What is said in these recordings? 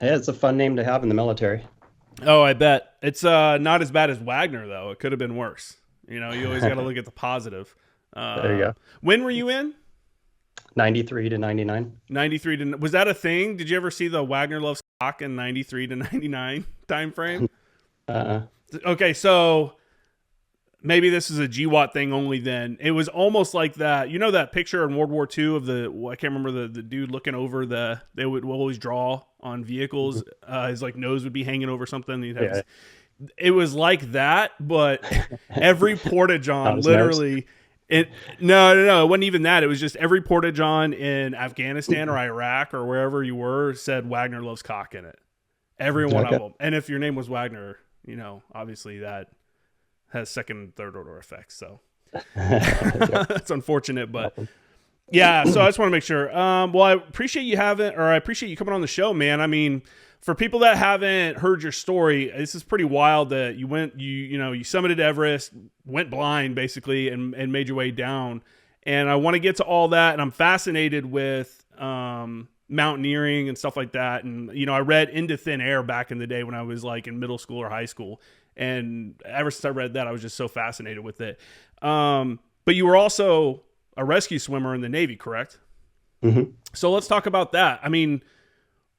Yeah, it's a fun name to have in the military. Oh, I bet it's not as bad as Wagner though. It could have been worse. You always got to look at the positive. There you Um, go. when were you in? 93 to 99. 93 to, was that a thing? Did you ever see the Wagner loves cock in 93 to 99 time frame? Uh, Okay, so maybe this is a GWAT thing only then. It was almost like that. You know that picture in World War II of I can't remember the dude looking over they would always draw on vehicles. His like nose would be hanging over something. He'd have yeah, his, it was like that, but every porta-john not his nose. literally it no, it wasn't even that. It was just every porta-john in Afghanistan or Iraq or wherever you were said Wagner loves cock in it. Every one of Okay. them. And if your name was Wagner, obviously that has second and third order effects. So Yep. that's unfortunate, but Awesome. yeah. So I just want to make sure. Well, I appreciate you coming on the show, man. I mean, for people that haven't heard your story, this is pretty wild that you summited Everest, went blind basically, and made your way down. And I want to get to all that, and I'm fascinated with mountaineering and stuff like that. And I read Into Thin Air back in the day when I was like in middle school or high school, and ever since I read that, I was just so fascinated with it. But you were also a rescue swimmer in the Navy, correct? hmm So let's talk about that. I mean,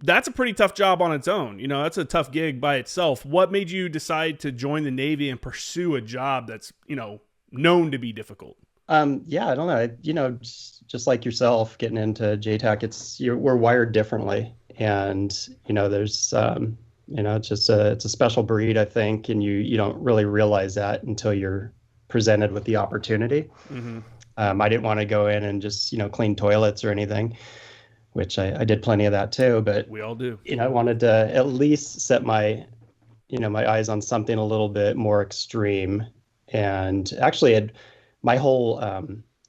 that's a pretty tough job on its own. That's a tough gig by itself. What made you decide to join the Navy and pursue a job that's, known to be difficult? Yeah, I don't know. Just like yourself getting into JTAC, we're wired differently. And, there's, it's a special breed, I think. And you don't really realize that until you're presented with the opportunity. Mm-hmm. I didn't want to go in and just, clean toilets or anything, which I did plenty of that too. But, We all do. I wanted to at least set my eyes on something a little bit more extreme. And actually, my whole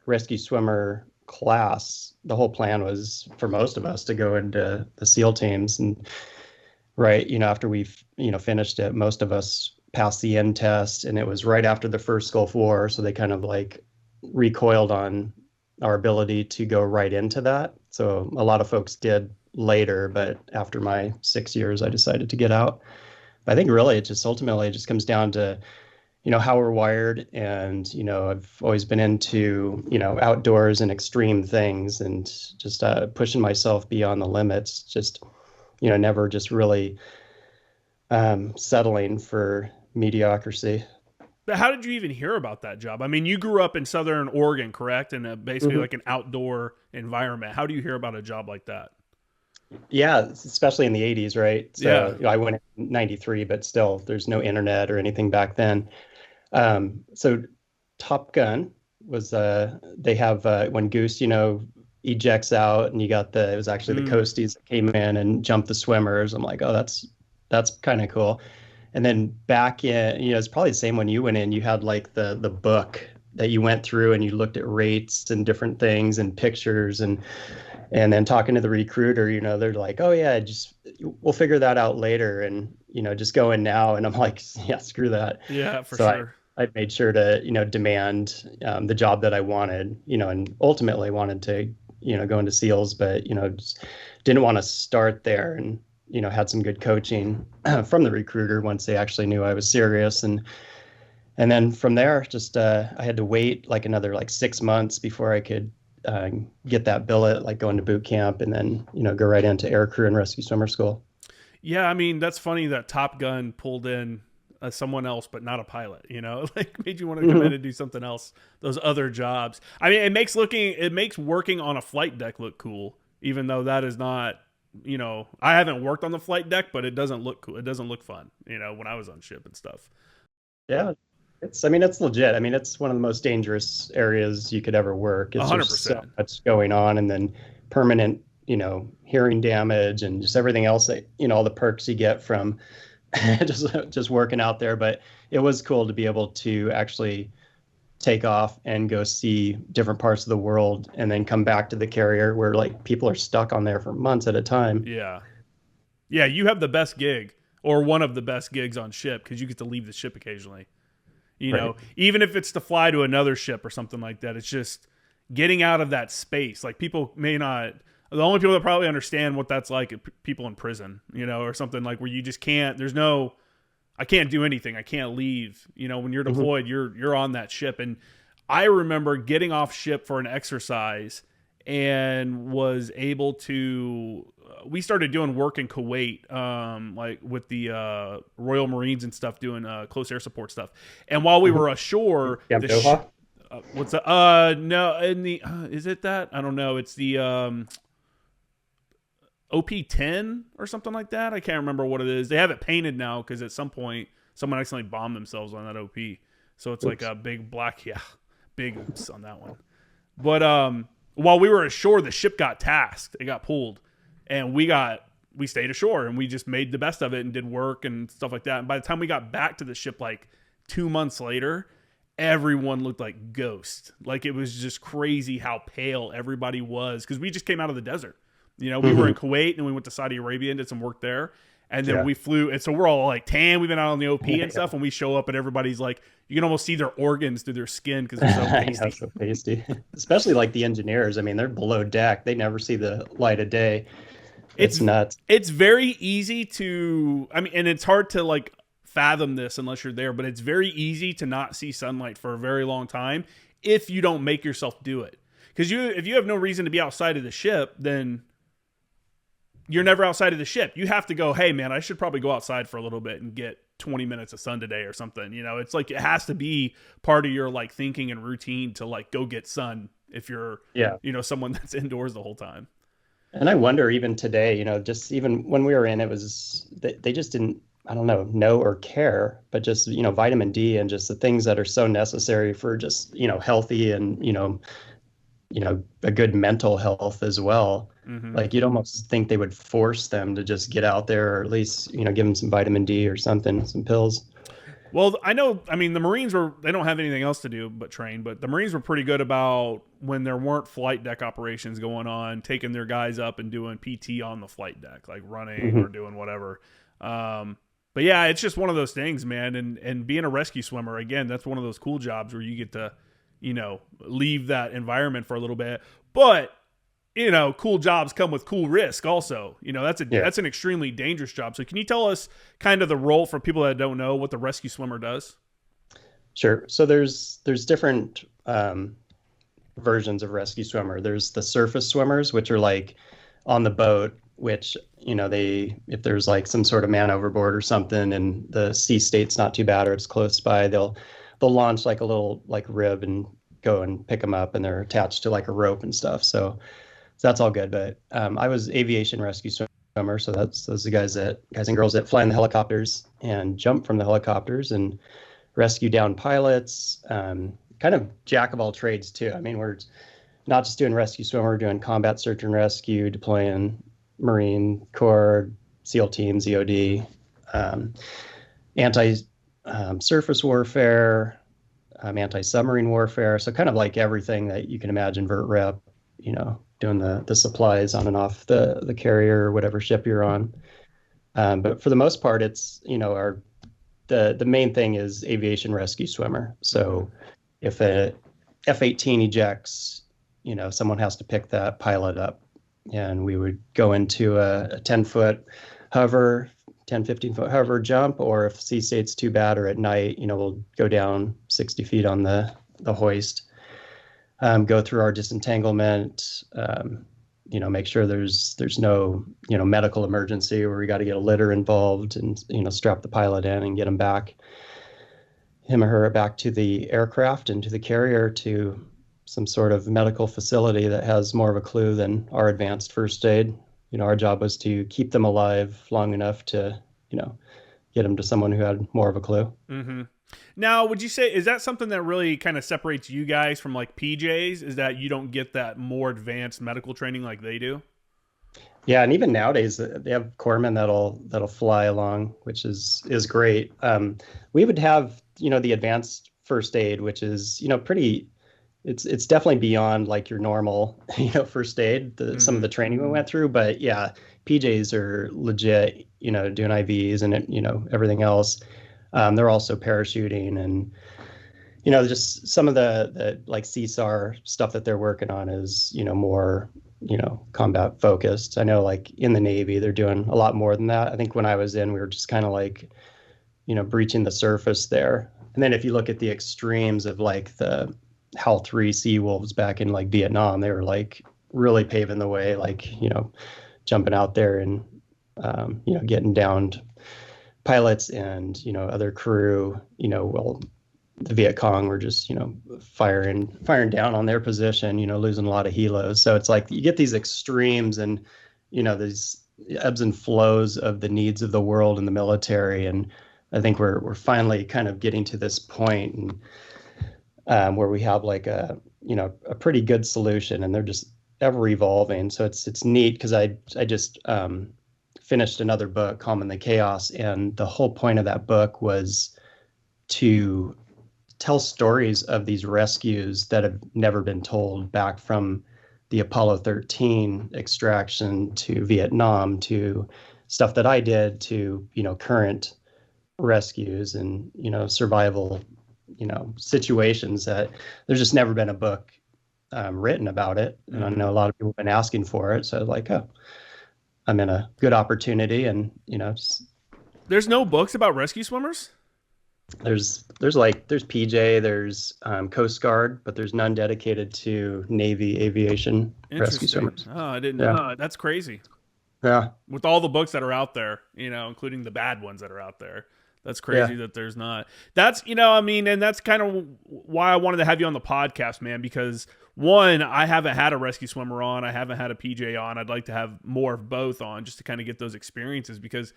rescue swimmer class, the whole plan was for most of us to go into the SEAL teams. And right, after we've, finished it, most of us passed the end test, and it was right after the first Gulf War. So they kind of like recoiled on our ability to go right into that. So a lot of folks did later, but after my 6 years, I decided to get out. But I think really it just ultimately it just comes down to, how we're wired. And, I've always been into, outdoors and extreme things, and just pushing myself beyond the limits, just, never just really settling for mediocrity. But how did you even hear about that job? I mean, you grew up in Southern Oregon, correct? And basically Mhm. like an outdoor environment. How do you hear about a job like that? Yeah, especially in the 80s, right? So, Yeah. I went in 93, but still, there's no internet or anything back then. So Top Gun was they have when Goose, ejects out, and you got it was actually the Mm. coasties that came in and jumped the swimmers. I'm like, oh, that's kind of cool. And then back in, it's probably the same when you went in, you had like the book that you went through, and you looked at rates and different things and pictures, and then talking to the recruiter, they're like, oh yeah, just we'll figure that out later, and just go in now. And I'm like, yeah, screw that. Yeah, for So sure. I made sure to, demand the job that I wanted, and ultimately wanted to, go into SEALs, but, just didn't want to start there, and, had some good coaching from the recruiter once they actually knew I was serious. And then from there, just I had to wait like another like 6 months before I could uh, get that billet, like go into boot camp, and then, go right into air crew and rescue swimmer school. Yeah, I mean, that's funny that Top Gun pulled in someone else, but not a pilot, like made you want to come in Mhm. and do something else, those other jobs. I mean, it makes working on a flight deck look cool, even though that is not, I haven't worked on the flight deck, but it doesn't look cool. It doesn't look fun, when I was on ship and stuff. Yeah, I mean, it's legit. I mean, it's one of the most dangerous areas you could ever work. A It's hundred just so percent. much going on, and then permanent, hearing damage, and just everything else that, all the perks you get from just working out there. But it was cool to be able to actually take off and go see different parts of the world, and then come back to the carrier where like people are stuck on there for months at a time. Yeah. Yeah, you have the best gig or one of the best gigs on ship because you get to leave the ship occasionally. Right. Even if it's to fly to another ship or something like that, it's just getting out of that space. Like people may not, The only people that probably understand what that's like are people in prison, or something like where you just can't. There's no, I can't do anything. I can't leave. When you're Hmm. deployed, you're on that ship. And I remember getting off ship for an exercise and was able to. We started doing work in Kuwait, like with the Royal Marines and stuff, doing close air support stuff. And while we Hmm. were ashore, Camp Doha. what's that? No, in the is it that? I don't know. It's the OP-10 or something like that. I can't remember what it is. They have it painted now because at some point someone accidentally bombed themselves on that OP. So it's like Oops. a big black, yeah, big oops on that one. But while we were ashore, the ship got tasked. It got pulled, and we stayed ashore and we just made the best of it and did work and stuff like that. And by the time we got back to the ship, like 2 months later, everyone looked like ghosts. Like it was just crazy how pale everybody was because we just came out of the desert. We were in Hmm. Kuwait and we went to Saudi Arabia and did some work there. And then Yeah. we flew. And so we're all like tan. We've been out on the OP and stuff. And we show up and everybody's like, you can almost see their organs through their skin because they're so I pasty. know, so pasty. Especially like the engineers. I mean, they're below deck. They never see the light of day. It's It's nuts. it's very easy to, I mean, and it's hard to like fathom this unless you're there, but it's very easy to not see sunlight for a very long time if you don't make yourself do it. Because if you have no reason to be outside of the ship, then you're never outside of the ship. You have to go, hey man, I should probably go outside for a little bit and get 20 minutes of sun today or something. It's like it has to be part of your like thinking and routine to like go get sun if you're, Yeah. someone that's indoors the whole time. And I wonder even today, just even when we were in, it was they just didn't, I don't know or care, but just, vitamin D and just the things that are so necessary for just, healthy and, a good mental health as well. Mm-hmm. Like you'd almost think they would force them to just get out there or at least, give them some vitamin D or something, some pills. Well, I know, I mean, the Marines they don't have anything else to do but train, but the Marines were pretty good about when there weren't flight deck operations going on, taking their guys up and doing PT on the flight deck, like running or Hmm. doing whatever. But yeah, it's just one of those things, man. And being a rescue swimmer, again, that's one of those cool jobs where you get to, leave that environment for a little bit. But cool jobs come with cool risk also. Yeah. That's an extremely dangerous job. So can you tell us kind of the role for people that don't know what the rescue swimmer does? Sure. So there's different versions of rescue swimmer. There's the surface swimmers, which are like on the boat, which, they, if there's like some sort of man overboard or something and the sea state's not too bad or it's close by, they'll launch like a little like rib and go and pick them up and they're attached to like a rope and stuff. So that's all good. But I was aviation rescue swimmer. So those are the guys and girls that fly in the helicopters and jump from the helicopters and rescue down pilots, kind of jack of all trades too. I mean, we're not just doing rescue swimmer, we're doing combat search and rescue, deploying Marine Corps, SEAL teams, EOD, anti surface warfare, anti-submarine warfare. So kind of like everything that you can imagine, vert rep, doing the supplies on and off the carrier or whatever ship you're on. But for the most part, it's, the main thing is aviation rescue swimmer. So if a F-18 ejects, someone has to pick that pilot up. And we would go into a 10-foot hover, 10, 15-foot hover jump, or if sea state's too bad or at night, we'll go down 60 feet on the hoist, go through our disentanglement, make sure there's no, medical emergency where we got to get a litter involved and, strap the pilot in and get him or her back to the aircraft and to the carrier to some sort of medical facility that has more of a clue than our advanced first aid. Our job was to keep them alive long enough to, get them to someone who had more of a clue. Mm-hmm. Now, would you say, is that something that really kind of separates you guys from like PJs? Is that you don't get that more advanced medical training like they do? Yeah, and even nowadays they have corpsmen that'll fly along, which is great. We would have, the advanced first aid, which is, pretty. It's definitely beyond like your normal, first aid. Some of the training we went through, but yeah, PJs are legit, doing IVs and everything else. They're also parachuting and just some of the like CSAR stuff that they're working on is more combat focused. I know like in the Navy, they're doing a lot more than that. I think when I was in, we were just kind of like, breaching the surface there. And then if you look at the extremes of like the HAL 3 Sea Wolves back in like Vietnam, they were like really paving the way, like, jumping out there and, getting downed pilots and, other crew, well, the Viet Cong were just, firing down on their position, losing a lot of helos. So it's like you get these extremes and, these ebbs and flows of the needs of the world and the military. And I think we're finally kind of getting to this point and where we have like a pretty good solution, and they're just ever evolving. So it's neat because I just finished another book, Calm in the Chaos, and the whole point of that book was to tell stories of these rescues that have never been told, back from the Apollo 13 extraction to Vietnam to stuff that I did to, current rescues and, survival, situations that there's just never been a book written about it. And I know a lot of people have been asking for it. So like, oh, I'm in a good opportunity, and, There's no books about rescue swimmers? there's PJ, there's Coast Guard, but there's none dedicated to Navy aviation rescue swimmers. Oh, I didn't Yeah. know. That's crazy. Yeah. With all the books that are out there, including the bad ones that are out there. That's crazy that there's not. That's, and that's kind of why I wanted to have you on the podcast, man, because one, I haven't had a rescue swimmer on. I haven't had a PJ on. I'd like to have more of both on just to kind of get those experiences, because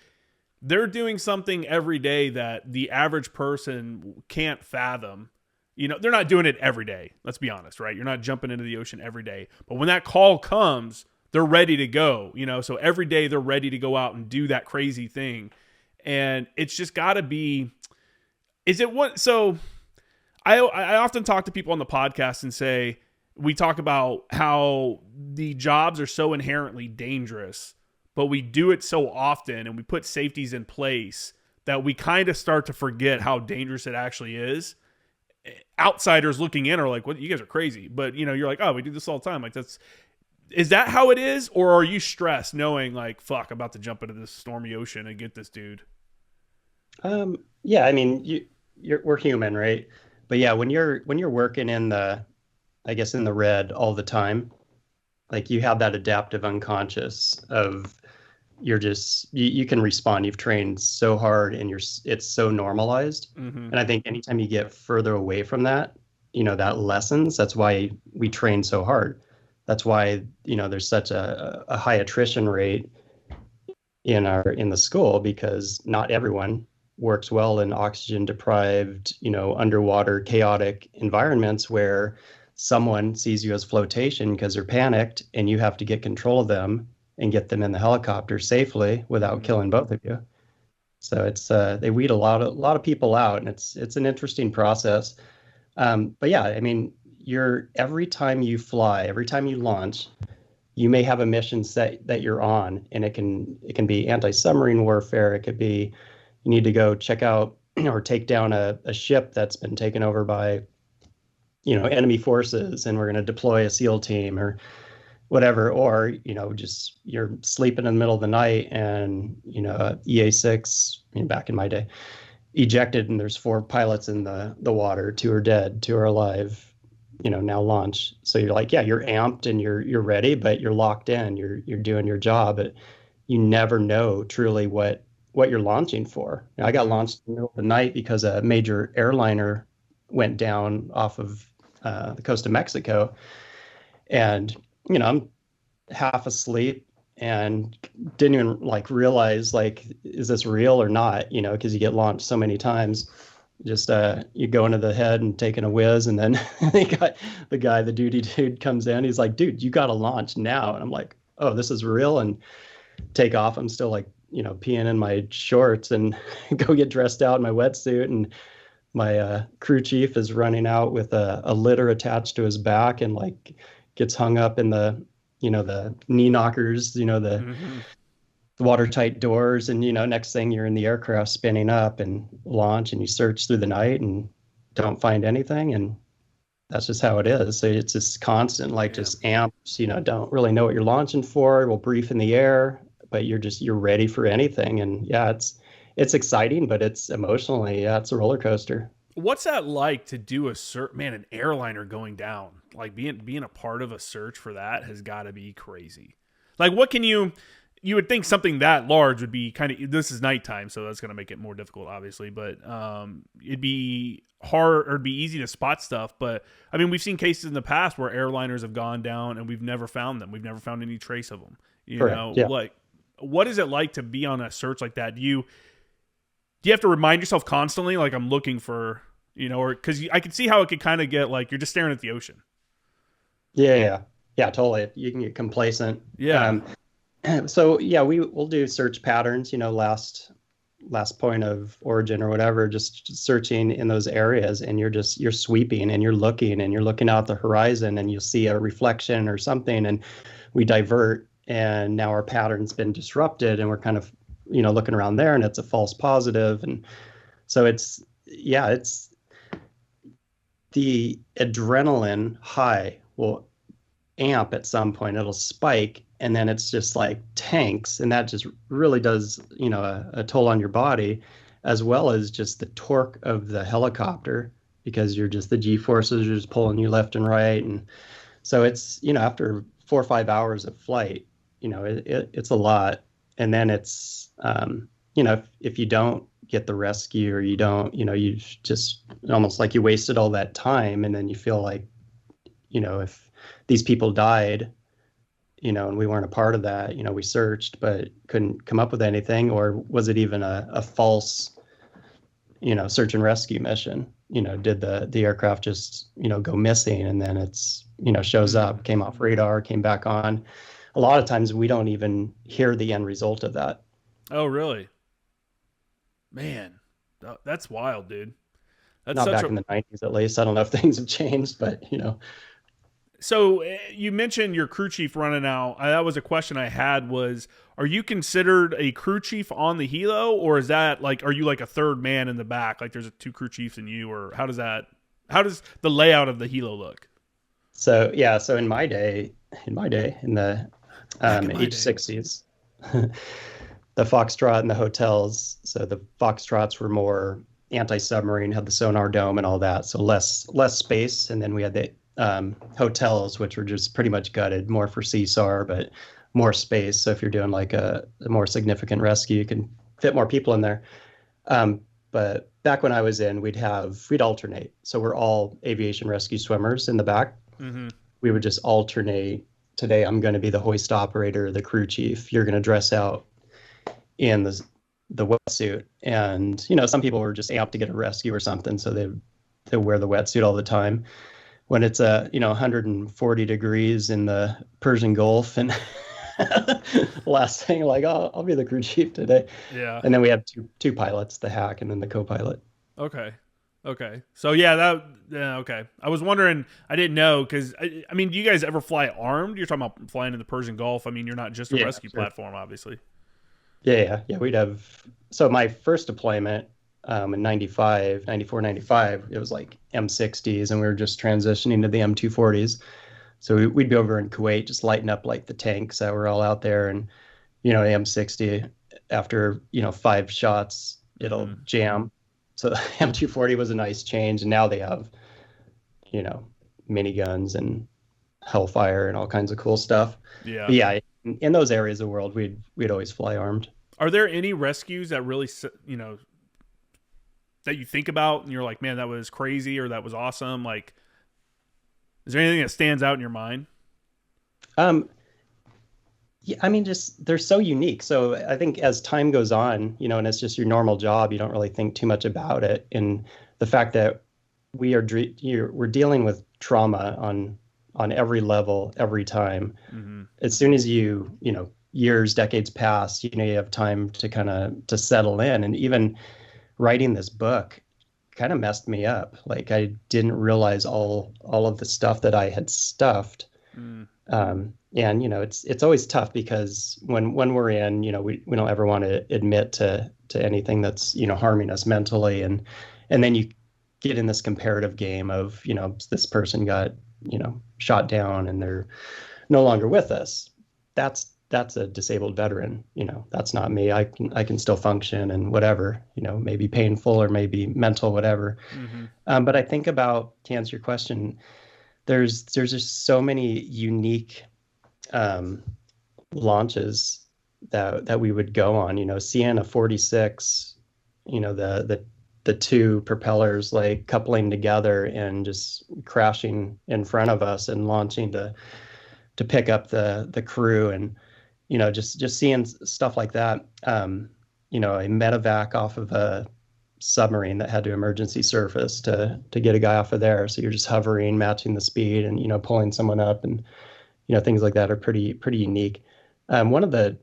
they're doing something every day that the average person can't fathom. They're not doing it every day. Let's be honest, right? You're not jumping into the ocean every day. But when that call comes, they're ready to go, so every day they're ready to go out and do that crazy thing. And it's just got to be, is it what? So I often talk to people on the podcast and say, we talk about how the jobs are so inherently dangerous, but we do it so often and we put safeties in place that we kind of start to forget how dangerous it actually is. Outsiders looking in are like, "What? You guys are crazy." But you're like, "Oh, we do this all the time." Like is that how it is? Or are you stressed knowing like, fuck, I'm about to jump into this stormy ocean and get this dude? Yeah, I mean, we're human, right? But yeah, when you're working in I guess in the red all the time, like you have that adaptive unconscious of you can respond. You've trained so hard and it's so normalized. Mm-hmm. And I think anytime you get further away from that, that lessens. That's why we train so hard. That's why, there's such a high attrition rate in the school, because not everyone works well in oxygen deprived, underwater chaotic environments where someone sees you as flotation because they're panicked and you have to get control of them and get them in the helicopter safely without killing both of you. So it's they weed a lot of people out, and it's an interesting process. But yeah, I mean, every time you fly, every time you launch, you may have a mission set that you're on, and it can be anti-submarine warfare. It could be you need to go check out or take down a ship that's been taken over by enemy forces, and we're going to deploy a SEAL team or whatever. Or just you're sleeping in the middle of the night and EA6, back in my day, ejected, and there's 4 pilots in the water. 2 are dead, 2 are alive. Now launch. So you're like, yeah, you're amped and you're ready, but you're locked in. You're doing your job, but you never know truly what you're launching for. I got launched in the middle of the night because a major airliner went down off of the coast of Mexico, and I'm half asleep and didn't even like realize, like, is this real or not? Because you get launched so many times. Just you go into the head and taking a whiz, and then the duty dude comes in. He's like, dude, you got to launch now. And I'm like, oh, this is real. And take off. I'm still like, peeing in my shorts and go get dressed out in my wetsuit. And my crew chief is running out with a litter attached to his back and like gets hung up in the knee knockers, Mm-hmm. the watertight doors. And, next thing you're in the aircraft spinning up and launch, and you search through the night and don't find anything. And that's just how it is. So it's just constant, like Yeah. just amps, don't really know what you're launching for. We'll brief in the air, but you're ready for anything. And yeah, it's exciting, but it's emotionally, yeah, it's a roller coaster. What's that like to do a search? Man, an airliner going down, like being a part of a search for that has got to be crazy. Like, what can you would think something that large would be kind of, this is nighttime, so that's going to make it more difficult, obviously, but it'd be hard or it'd be easy to spot stuff. But I mean, we've seen cases in the past where airliners have gone down and we've never found them. We've never found any trace of them. Correct. Yeah. Like, what is it like to be on a search like that? Do you have to remind yourself constantly, like, I'm looking for, or because I can see how it could kind of get like you're just staring at the ocean. Yeah. Yeah. Yeah. Totally. You can get complacent. Yeah. So yeah, we'll do search patterns, last point of origin or whatever, just searching in those areas, and you're sweeping and you're looking out the horizon, and you'll see a reflection or something, and we divert, and now our pattern's been disrupted, and we're kind of, looking around there, and it's a false positive. And so it's the adrenaline high will amp at some point, it'll spike, and then it's just like tanks, and that just really does a toll on your body, as well as just the torque of the helicopter, because the G forces are just pulling you left and right. And so it's after 4 or 5 hours of flight, it's a lot. And then it's if you don't get the rescue, or you don't, you just almost like you wasted all that time, and then you feel like, if these people died, and we weren't a part of that, we searched but couldn't come up with anything, or was it even a false, search and rescue mission? Did the aircraft just, go missing, and then it's, shows up, came off radar, came back on. A lot of times we don't even hear the end result of that. Oh, really? Man, that's wild, dude. That's Not such back in the 90s, at least. I don't know if things have changed, but So you mentioned your crew chief running out. That was a question I had was, are you considered a crew chief on the helo, or is that like, are you like a third man in the back? Like there's two crew chiefs and you, or how does the layout of the helo look? So yeah, so in my day, in the H60s, the Foxtrot and the hotels. So the Foxtrots were more anti-submarine, had the sonar dome and all that, so less space. And then we had the hotels, which were just pretty much gutted, more for CSAR, but more space. So if you're doing like a more significant rescue, you can fit more people in there. But back when I was in, we'd alternate. So we're all aviation rescue swimmers in the back. Mm-hmm. We would just alternate. Today, I'm going to be the hoist operator, the crew chief. You're going to dress out in the wetsuit. And, some people were just amped to get a rescue or something, so they wear the wetsuit all the time. When it's 140 degrees in the Persian Gulf, and last thing, like, oh, I'll be the crew chief today. Yeah. And then we have two pilots, the hack and then the co-pilot. Okay. So yeah, okay. I was wondering, I didn't know, because I mean, do you guys ever fly armed? You're talking about flying in the Persian Gulf. I mean, you're not just a rescue platform, obviously. Yeah. We'd have. So my first deployment in 94, 95, it was like M60s, and we were just transitioning to the M240s. So we'd be over in Kuwait, just lighting up like the tanks that were all out there, and the M60 after 5 shots, it'll jam. So the M240 was a nice change, and now they have, miniguns and Hellfire and all kinds of cool stuff. Yeah. But yeah, in those areas of the world, we'd always fly armed. Are there any rescues that really, that you think about and you're like, man, that was crazy, or that was awesome? Like, is there anything that stands out in your mind? Yeah, I mean, just they're so unique. So I think as time goes on, and it's just your normal job, you don't really think too much about it. And the fact that we're dealing with trauma on every level, every time. Mm-hmm. As soon as years, decades pass, you have time to kind of to settle in. And even writing this book kind of messed me up. Like, I didn't realize all of the stuff that I had stuffed. And it's always tough, because when we're in, we don't ever want to admit to anything that's harming us mentally, and then get in this comparative game of, this person got, shot down and they're no longer with us. That's a disabled veteran. That's not me. I can still function and whatever, maybe painful or maybe mental, whatever. Mm-hmm. But I think about, to answer your question, there's just so many unique um, launches that we would go on. Seeing a 46, the two propellers like coupling together and just crashing in front of us and launching to pick up the crew, and just seeing stuff like that. A medevac off of a submarine that had to emergency surface to get a guy off of there. So you're just hovering, matching the speed, and pulling someone up, and things like that are pretty unique. One of the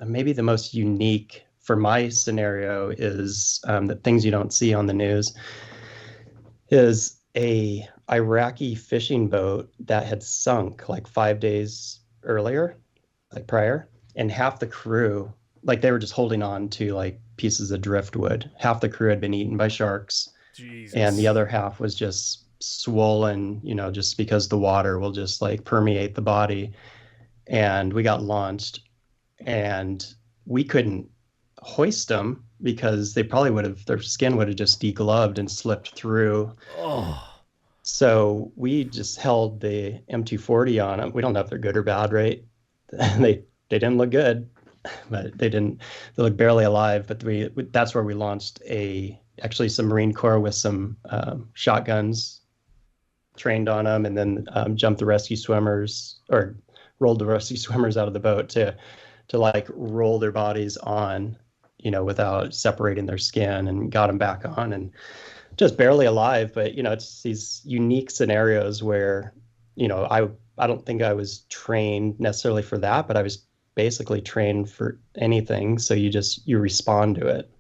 maybe the most unique for my scenario is that things you don't see on the news is a Iraqi fishing boat that had sunk like 5 days earlier, like prior, and half the crew, like they were just holding on to like pieces of driftwood. Half the crew had been eaten by sharks, and the Jesus. other half was just swollen, just because the water will just like permeate the body. And we got launched, and we couldn't hoist them because they probably would have, their skin would have just degloved and slipped through. Oh, So we just held the M240 on them. We don't know if they're good or bad, right? They didn't look good, but they look barely alive. But that's where we launched actually some Marine Corps with some shotguns trained on them, and then jumped the rescue swimmers, or rolled the rescue swimmers out of the boat to like roll their bodies on, without separating their skin, and got them back on, and just barely alive. But it's these unique scenarios where I don't think I was trained necessarily for that, but I was basically trained for anything. So you respond to it.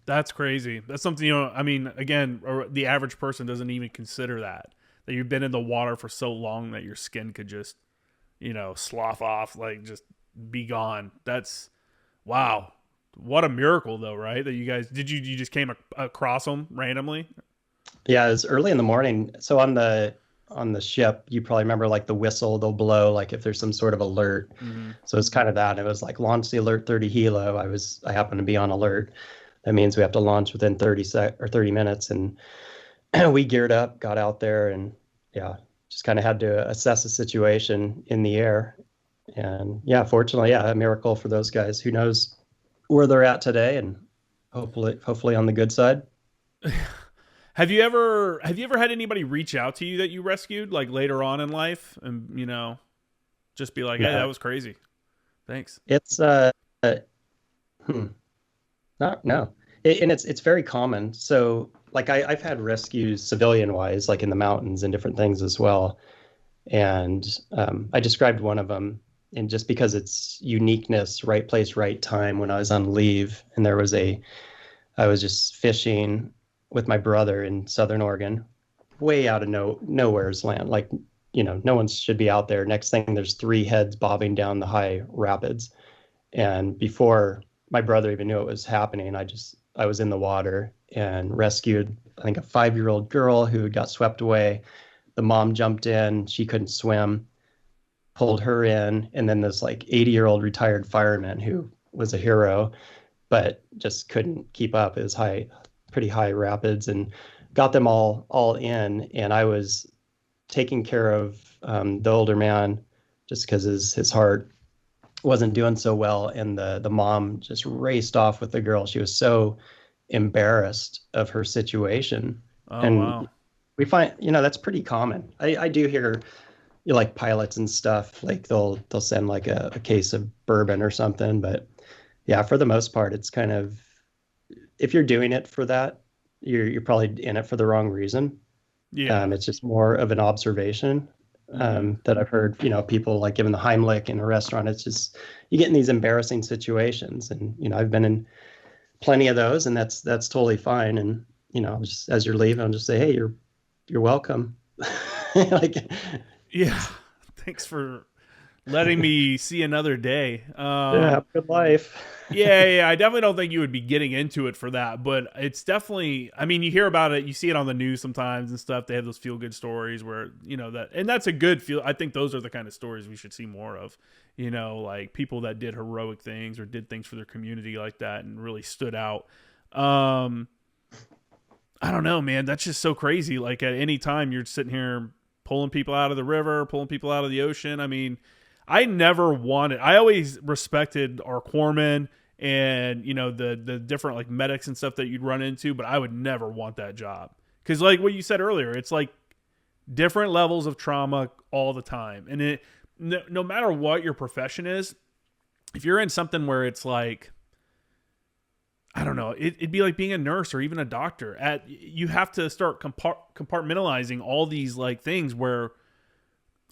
that's crazy. That's something, I mean, again, the average person doesn't even consider that you've been in the water for so long that your skin could just, slough off, like just be gone. That's, wow. What a miracle though, right? That you just came across them randomly? Yeah, it was early in the morning. So on the ship, you probably remember like the whistle they'll blow, like if there's some sort of alert. Mm-hmm. So it's kind of that. It was like launch the alert 30 helo. I happened to be on alert. That means we have to launch within 30 minutes, and we geared up, got out there, and yeah, just kind of had to assess the situation in the air. And yeah, fortunately, yeah, a miracle for those guys. Who knows where they're at today, and hopefully on the good side. Have you ever had anybody reach out to you that you rescued like later on in life, and just be like, "Hey, that No, was crazy. Thanks." it's hmm, not no, and it's very common. So like I've had rescues civilian wise, like in the mountains and different things as well. And I described one of them, and just because it's uniqueness, right place, right time, when I was on leave, and I was just fishing with my brother in Southern Oregon, way out of nowhere's land. Like, no one should be out there. Next thing, there's three heads bobbing down the high rapids. And before my brother even knew it was happening, I was in the water and rescued, I think, a 5-year-old girl who got swept away. The mom jumped in, she couldn't swim, pulled her in, and then this like 80-year-old retired fireman who was a hero, but just couldn't keep up. It was pretty high rapids, and got them all in. And I was taking care of the older man just because his heart wasn't doing so well, and the mom just raced off with the girl. She was so embarrassed of her situation. Oh And wow. we find, that's pretty common. I do hear, like pilots and stuff, like they'll send like a case of bourbon or something. But yeah, for the most part, it's kind of, if you're doing it for that, you're probably in it for the wrong reason. Yeah. It's just more of an observation Mm-hmm. that I've heard, people like giving the Heimlich in a restaurant. It's just, you get in these embarrassing situations, and I've been in plenty of those, and that's totally fine. And just as you're leaving, I'll just say, hey, you're welcome. Like, Yeah. Thanks for letting me see another day. Yeah, have a good life. Yeah, I definitely don't think you would be getting into it for that, but it's definitely. I mean, you hear about it, you see it on the news sometimes and stuff. They have those feel good stories where that, and that's a good feel. I think those are the kind of stories we should see more of. Like people that did heroic things or did things for their community like that and really stood out. I don't know, man. That's just so crazy. Like at any time, you're sitting here pulling people out of the river, pulling people out of the ocean. I mean, I always respected our corpsmen and the different like medics and stuff that you'd run into, but I would never want that job because like what you said earlier, it's like different levels of trauma all the time, and no matter what your profession is, if you're in something where it's like, I don't know, it'd be like being a nurse or even a doctor. You have to start compartmentalizing all these like things where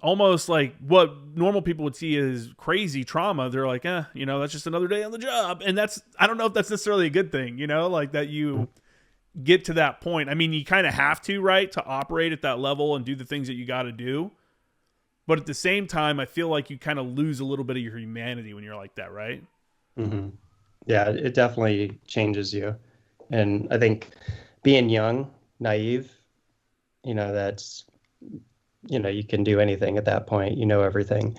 almost like what normal people would see as crazy trauma, they're like, that's just another day on the job. And I don't know if that's necessarily a good thing, like that you get to that point. I mean, you kind of have to, right, to operate at that level and do the things that you got to do. But at the same time, I feel like you kind of lose a little bit of your humanity when you're like that, right? Mm-hmm. Yeah, it definitely changes you. And I think being young, naive, that's, you can do anything at that point, everything.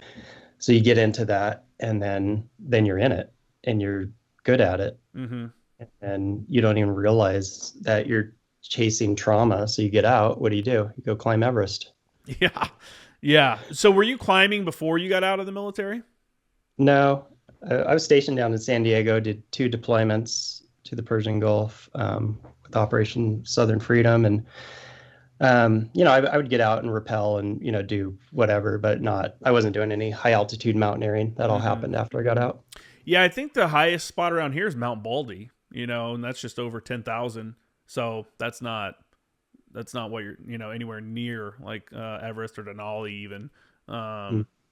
So you get into that and then you're in it and you're good at it. Mm-hmm. And you don't even realize that you're chasing trauma. So you get out, what do? You go climb Everest. Yeah. Yeah. So were you climbing before you got out of the military? No, I was stationed down in San Diego, did 2 deployments to the Persian Gulf with Operation Southern Freedom. And, I would get out and rappel and, do whatever, but I wasn't doing any high altitude mountaineering. That all happened after I got out. Yeah, I think the highest spot around here is Mount Baldy, and that's just over 10,000. So that's not what you're, anywhere near like Everest or Denali even,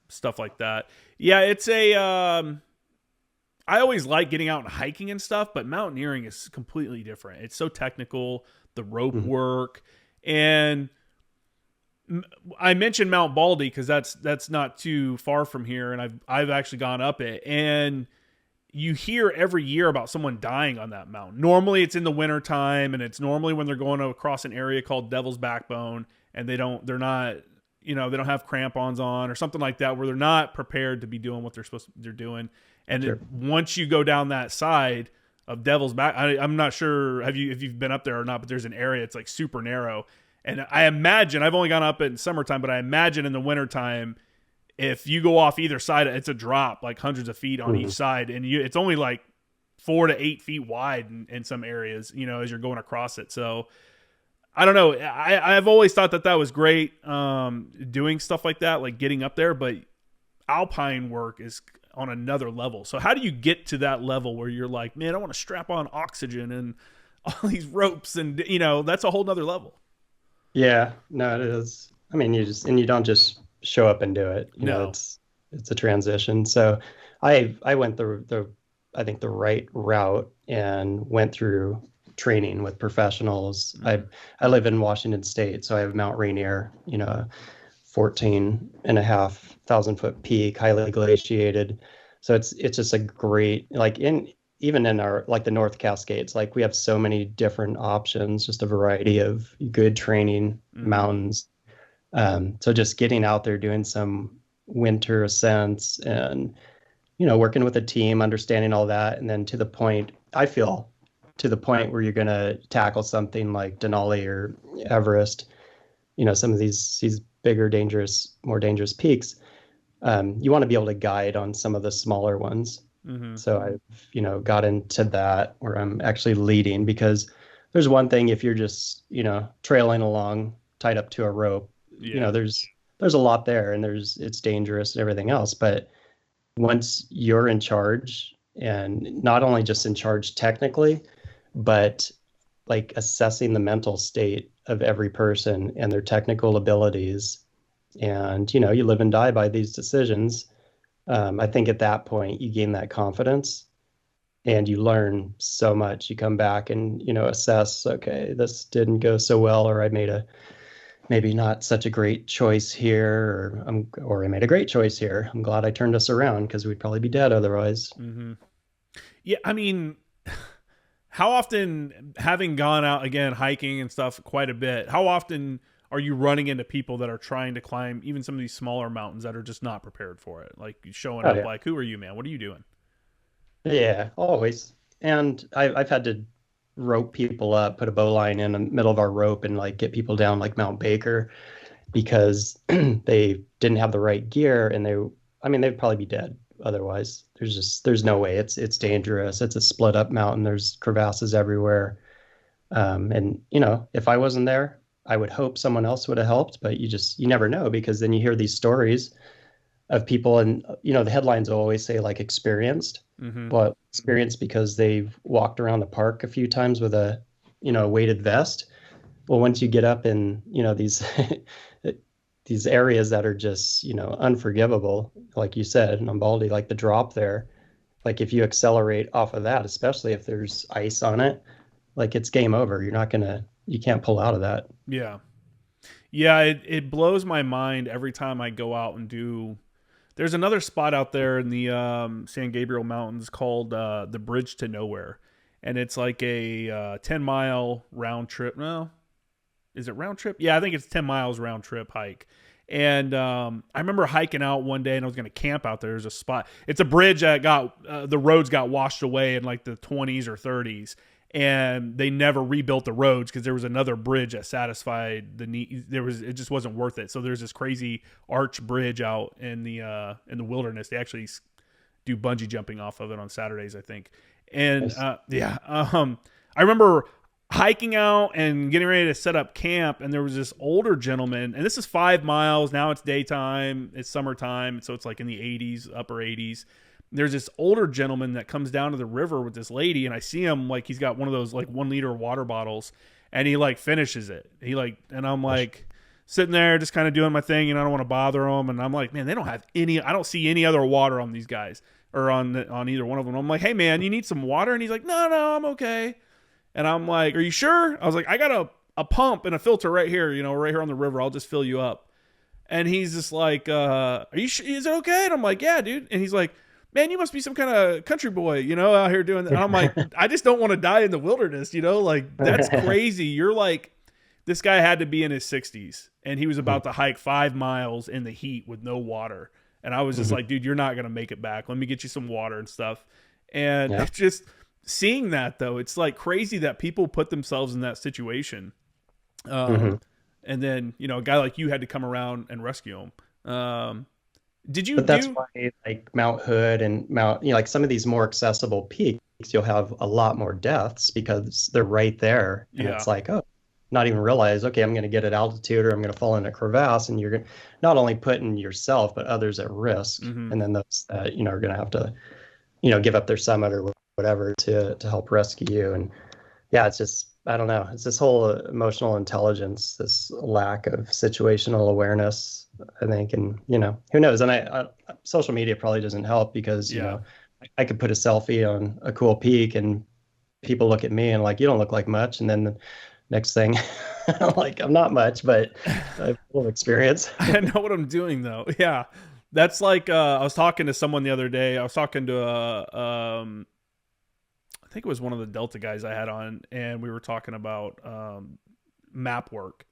stuff like that. Yeah, it's I always like getting out and hiking and stuff, but mountaineering is completely different. It's so technical, the rope work, and I mentioned Mount Baldy because that's not too far from here, and I've actually gone up it, and you hear every year about someone dying on that mountain. Normally it's in the winter time, and it's normally when they're going across an area called Devil's Backbone, and they don't have crampons on or something like that, where they're not prepared to be doing what they're doing. And once you go down that side of Devil's Back, I'm not sure if you've been up there or not, but there's an area, it's like super narrow. And I imagine, I've only gone up in summertime, but I imagine in the wintertime, if you go off either side, it's a drop like hundreds of feet on each side. And it's only like 4 to 8 feet wide in some areas, as you're going across it. So I don't know. I've always thought that was great, doing stuff like that, like getting up there, but alpine work is on another level. So how do you get to that level where you're like, man, I want to strap on oxygen and all these ropes and, that's a whole nother level. Yeah, no, it is. I mean, you don't just show up and do it. It's a transition. So I went I think the right route and went through training with professionals. I live in Washington State, so I have Mount Rainier, 14,500 foot peak, highly glaciated. So it's just a great, like even in our, like the North Cascades, like we have so many different options, just a variety of good training mountains. So just getting out there, doing some winter ascents and, working with a team, understanding all that. And then to the point where you're going to tackle something like Denali or Everest, some of these bigger, more dangerous peaks, you want to be able to guide on some of the smaller ones. So I've, got into that where I'm actually leading, because there's one thing if you're just, trailing along tied up to a rope, there's a lot there and it's dangerous and everything else. But once you're in charge, and not only just in charge technically, but like assessing the mental state of every person and their technical abilities, and, you live and die by these decisions. I think at that point you gain that confidence and you learn so much. You come back and, assess, okay, this didn't go so well, or I made a maybe not such a great choice here, or I made a great choice here. I'm glad I turned us around because we'd probably be dead otherwise. Mm-hmm. Yeah, I mean, how often, having gone out again hiking and stuff quite a bit, how often are you running into people that are trying to climb even some of these smaller mountains that are just not prepared for it? Like showing Oh up yeah, like, who are you, man? What are you doing? yeah, always. And I've had to rope people up, put a bowline in the middle of our rope, and like get people down like Mount Baker because they didn't have the right gear, and I mean, they'd probably be dead otherwise. There's no way. It's dangerous. It's a split up mountain. There's crevasses everywhere. And if I wasn't there, I would hope someone else would have helped, but you never know because then you hear these stories of people, and the headlines will always say like experienced, Mm-hmm. but experienced because they've walked around the park a few times with a weighted vest. Well, once you get up in these these areas that are just unforgivable, like you said, in Baldy, like the drop there, like if you accelerate off of that, especially if there's ice on it, like it's game over. You can't pull out of that. Yeah. Yeah, it blows my mind every time I go out and do. There's another spot out there in the San Gabriel Mountains called the Bridge to Nowhere, and it's like a 10-mile round trip. No, is it round trip? Yeah, I think it's 10 miles round trip hike. And I remember hiking out one day and I was going to camp out there. There's a spot. It's a bridge that the roads got washed away in like the 20s or 30s. And they never rebuilt the roads because there was another bridge that satisfied the need. It just wasn't worth it. So there's this crazy arch bridge out in the wilderness. They actually do bungee jumping off of it on Saturdays, I think. And Nice. I remember hiking out and getting ready to set up camp, and there was this older gentleman, and this is 5 miles. Now it's daytime, it's summertime, so it's like in the 80s, upper 80s. There's this older gentleman that comes down to the river with this lady, and I see him like he's got one of those like 1 liter water bottles, and he like finishes it. And I'm like sitting there just kind of doing my thing, and I don't want to bother him. And I'm like, man, they don't have any. I don't see any other water on these guys or on either one of them. I'm like, hey man, you need some water? And he's like, no, I'm okay. And I'm like, are you sure? I was like, I got a pump and a filter right here, right here on the river. I'll just fill you up. And he's just like, are you sure? Is it okay? And I'm like, yeah, dude. And he's like, man, you must be some kind of country boy, out here doing that. And I'm like, I just don't want to die in the wilderness, like that's crazy. You're like, this guy had to be in his 60s and he was about to hike 5 miles in the heat with no water. And I was just like, dude, you're not going to make it back. Let me get you some water and stuff. And Yeah. it's just seeing that though, it's like crazy that people put themselves in that situation. Mhm. And then, a guy like you had to come around and rescue him. Did you But that's do? why like Mount Hood and like some of these more accessible peaks, you'll have a lot more deaths because they're right there. And Yeah. it's like, oh, not even realize, okay, I'm going to get at altitude or I'm going to fall in a crevasse. And you're not only putting yourself, but others at risk. Mm-hmm. And then those that, are going to have to, give up their summit or whatever to help rescue you. And yeah, it's just, I don't know. It's this whole emotional intelligence, this lack of situational awareness, I think. And, who knows? And social media probably doesn't help because, Yeah. I could put a selfie on a cool peak and people look at me and like, you don't look like much. And then the next thing, I'm like, I'm not much, but I have a little experience. I know what I'm doing though. Yeah. That's like I was talking to someone the other day. I was talking to I think it was one of the Delta guys I had on, and we were talking about map work,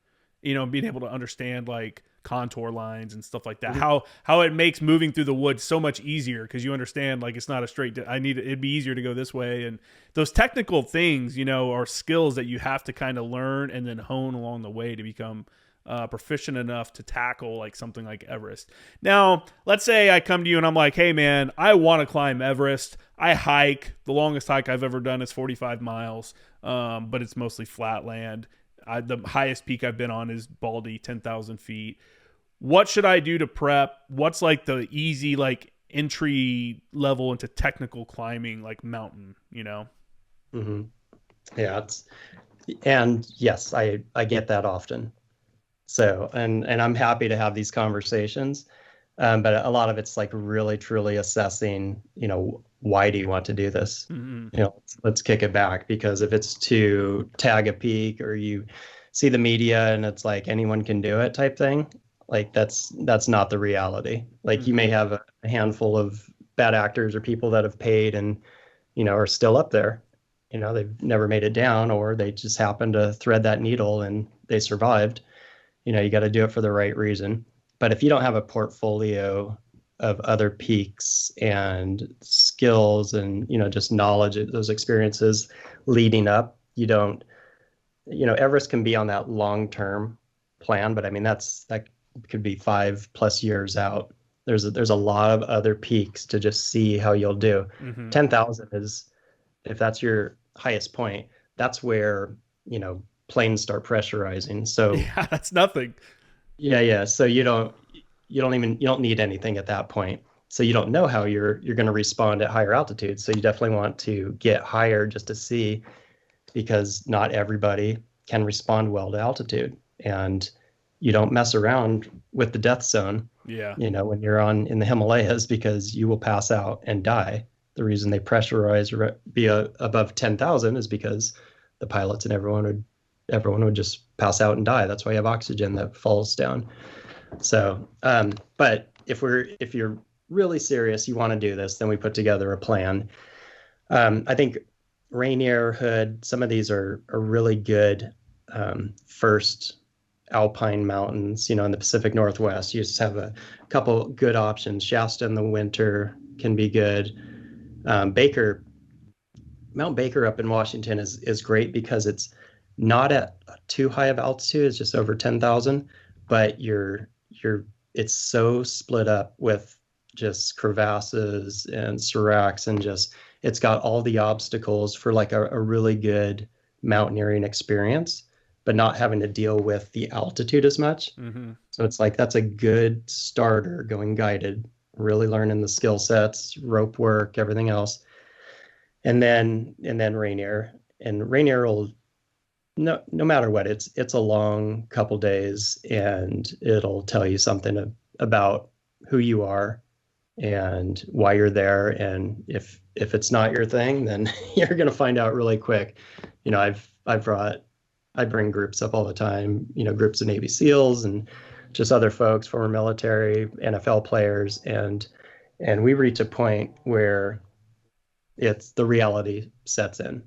being able to understand like contour lines and stuff like that. How it makes moving through the woods so much easier because you understand like it's not a straight. It'd be easier to go this way, and those technical things, are skills that you have to kind of learn and then hone along the way to become proficient enough to tackle like something like Everest. Now, let's say I come to you and I'm like, hey man, I want to climb Everest. I hike. The longest hike I've ever done is 45 miles, but it's mostly flat land. The highest peak I've been on is Baldy, 10,000 feet. What should I do to prep? What's like the easy like entry level into technical climbing, like mountain, Hmm. Yeah, and yes, I get that often. So, and I'm happy to have these conversations. But a lot of it's like really truly assessing, why do you want to do this? Mm-hmm. Let's kick it back because if it's to tag a peak or you see the media and it's like anyone can do it type thing. Like that's not the reality. Like you may Hmm. have a handful of bad actors or people that have paid and are still up there. They've never made it down, or they just happened to thread that needle and they survived. You got to do it for the right reason. But if you don't have a portfolio of other peaks and skills and, just knowledge of those experiences leading up, you don't, Everest can be on that long-term plan, but I mean, that could be 5+ years out. There's a lot of other peaks to just see how you'll do. Hmm. 10,000 is, if that's your highest point, that's where, planes start pressurizing. So Yeah, that's nothing. yeah, yeah. So you don't need anything at that point. So you don't know how you're going to respond at higher altitudes. So you definitely want to get higher just to see, because not everybody can respond well to altitude. And you don't mess around with the death zone, Yeah. when you're in the Himalayas, because you will pass out and die. The reason they pressurize above 10,000 is because the pilots and everyone would just pass out and die. That's why you have oxygen that falls down. So, but if you're really serious, you want to do this, then we put together a plan. I think Rainier, Hood, some of these are really good first alpine mountains, in the Pacific Northwest. You just have a couple good options. Shasta in the winter can be good. Baker, Mount Baker up in Washington is great because it's not at too high of altitude. It's just over 10,000, but it's so split up with just crevasses and seracs, and just it's got all the obstacles for like a really good mountaineering experience, but not having to deal with the altitude as much. Hmm. So it's like that's a good starter going guided, really learning the skill sets, rope work, everything else. And then Rainier. And Rainier will, no matter what, it's a long couple days, and it'll tell you something about who you are and why you're there. And if it's not your thing, then you're going to find out really quick. I bring groups up all the time, groups of Navy SEALs and just other folks, former military, NFL players, and we reach a point where it's the reality sets in,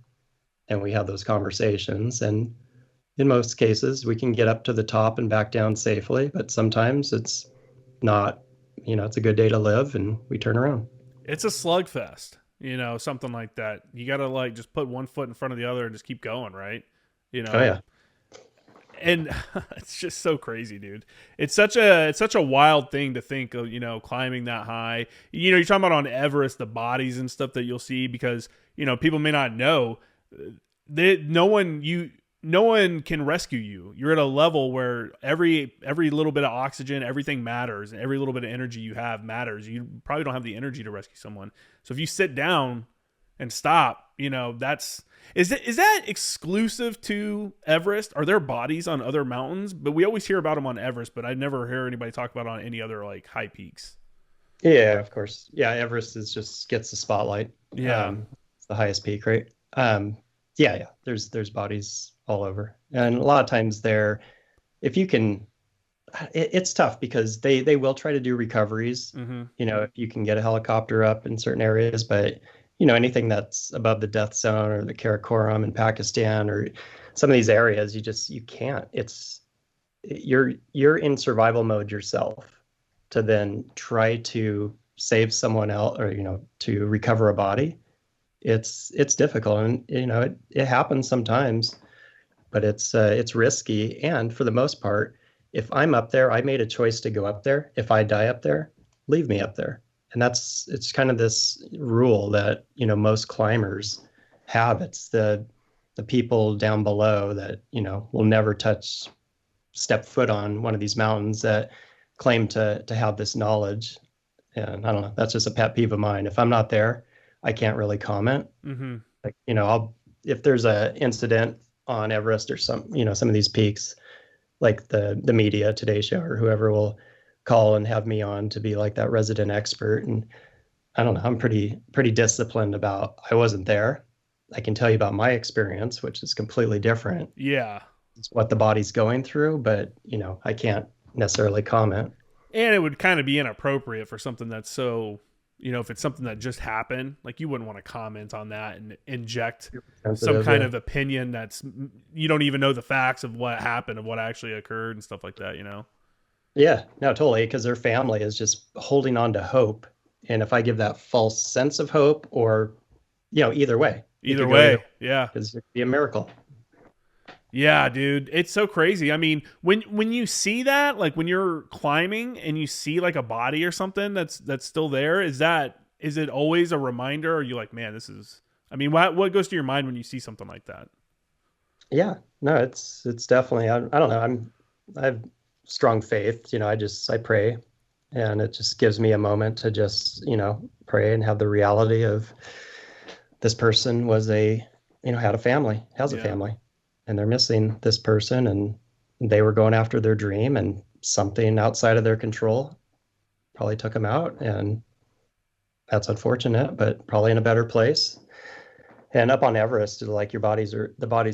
and we have those conversations. And in most cases, we can get up to the top and back down safely, but sometimes it's not. It's a good day to live, and we turn around. It's a slugfest, something like that. You got to like just put one foot in front of the other and just keep going, right? You Oh know, yeah. and it's just so crazy, dude. It's such a wild thing to think of, climbing that high. You're talking about on Everest, the bodies and stuff that you'll see, because people may not know that no one can rescue you. You're at a level where every little bit of oxygen, everything matters, and every little bit of energy you have matters. You probably don't have the energy to rescue someone. So if you sit down and stop, that's is that exclusive to Everest? Are there bodies on other mountains? But we always hear about them on Everest, but I never hear anybody talk about it on any other like high peaks. Yeah, of course. Yeah, Everest is just gets the spotlight. Yeah. It's the highest peak, right? Yeah, yeah. There's bodies all over, and a lot of times if you can, it's tough because they will try to do recoveries. Mm-hmm. If you can get a helicopter up in certain areas, but anything that's above the death zone or the Karakoram in Pakistan or some of these areas, you can't. You're in survival mode yourself to then try to save someone else, or to recover a body. It's difficult, and it happens sometimes, but it's risky. And for the most part, if I'm up there, I made a choice to go up there. If I die up there, leave me up there. And it's kind of this rule that most climbers have. It's the people down below that will never step foot on one of these mountains that claim to have this knowledge. And I don't know, that's just a pet peeve of mine. If I'm not there, I can't really comment. Mm-hmm. Like, if there's a incident on Everest or some of these peaks, like the media, Today Show or whoever will call and have me on to be like that resident expert. And I don't know, I'm pretty disciplined about, I wasn't there. I can tell you about my experience, which is completely different. Yeah. it's what the body's going through, but I can't necessarily comment. And it would kind of be inappropriate for something that's so, if it's something that just happened, like you wouldn't want to comment on that and inject some Sensitive, kind yeah. of opinion that's, you don't even know the facts of what happened, of what actually occurred and stuff like that, Yeah, no, totally, because their family is just holding on to hope. And if I give that false sense of hope, or, either way, it Either could go either way, way, yeah. because it could be a miracle. Yeah, dude, it's so crazy. I mean, when you see that, like when you're climbing and you see like a body or something that's still there, is it always a reminder? Or are you like, man, this is? I mean, what goes to your mind when you see something like that? Yeah, no, it's definitely, I don't know. I have strong faith, I pray, and it just gives me a moment to just, pray and have the reality of this person had a family, has a Yeah, family, and they're missing this person, and they were going after their dream, and something outside of their control probably took them out, and that's unfortunate, but probably in a better place. And up on Everest, like the bodies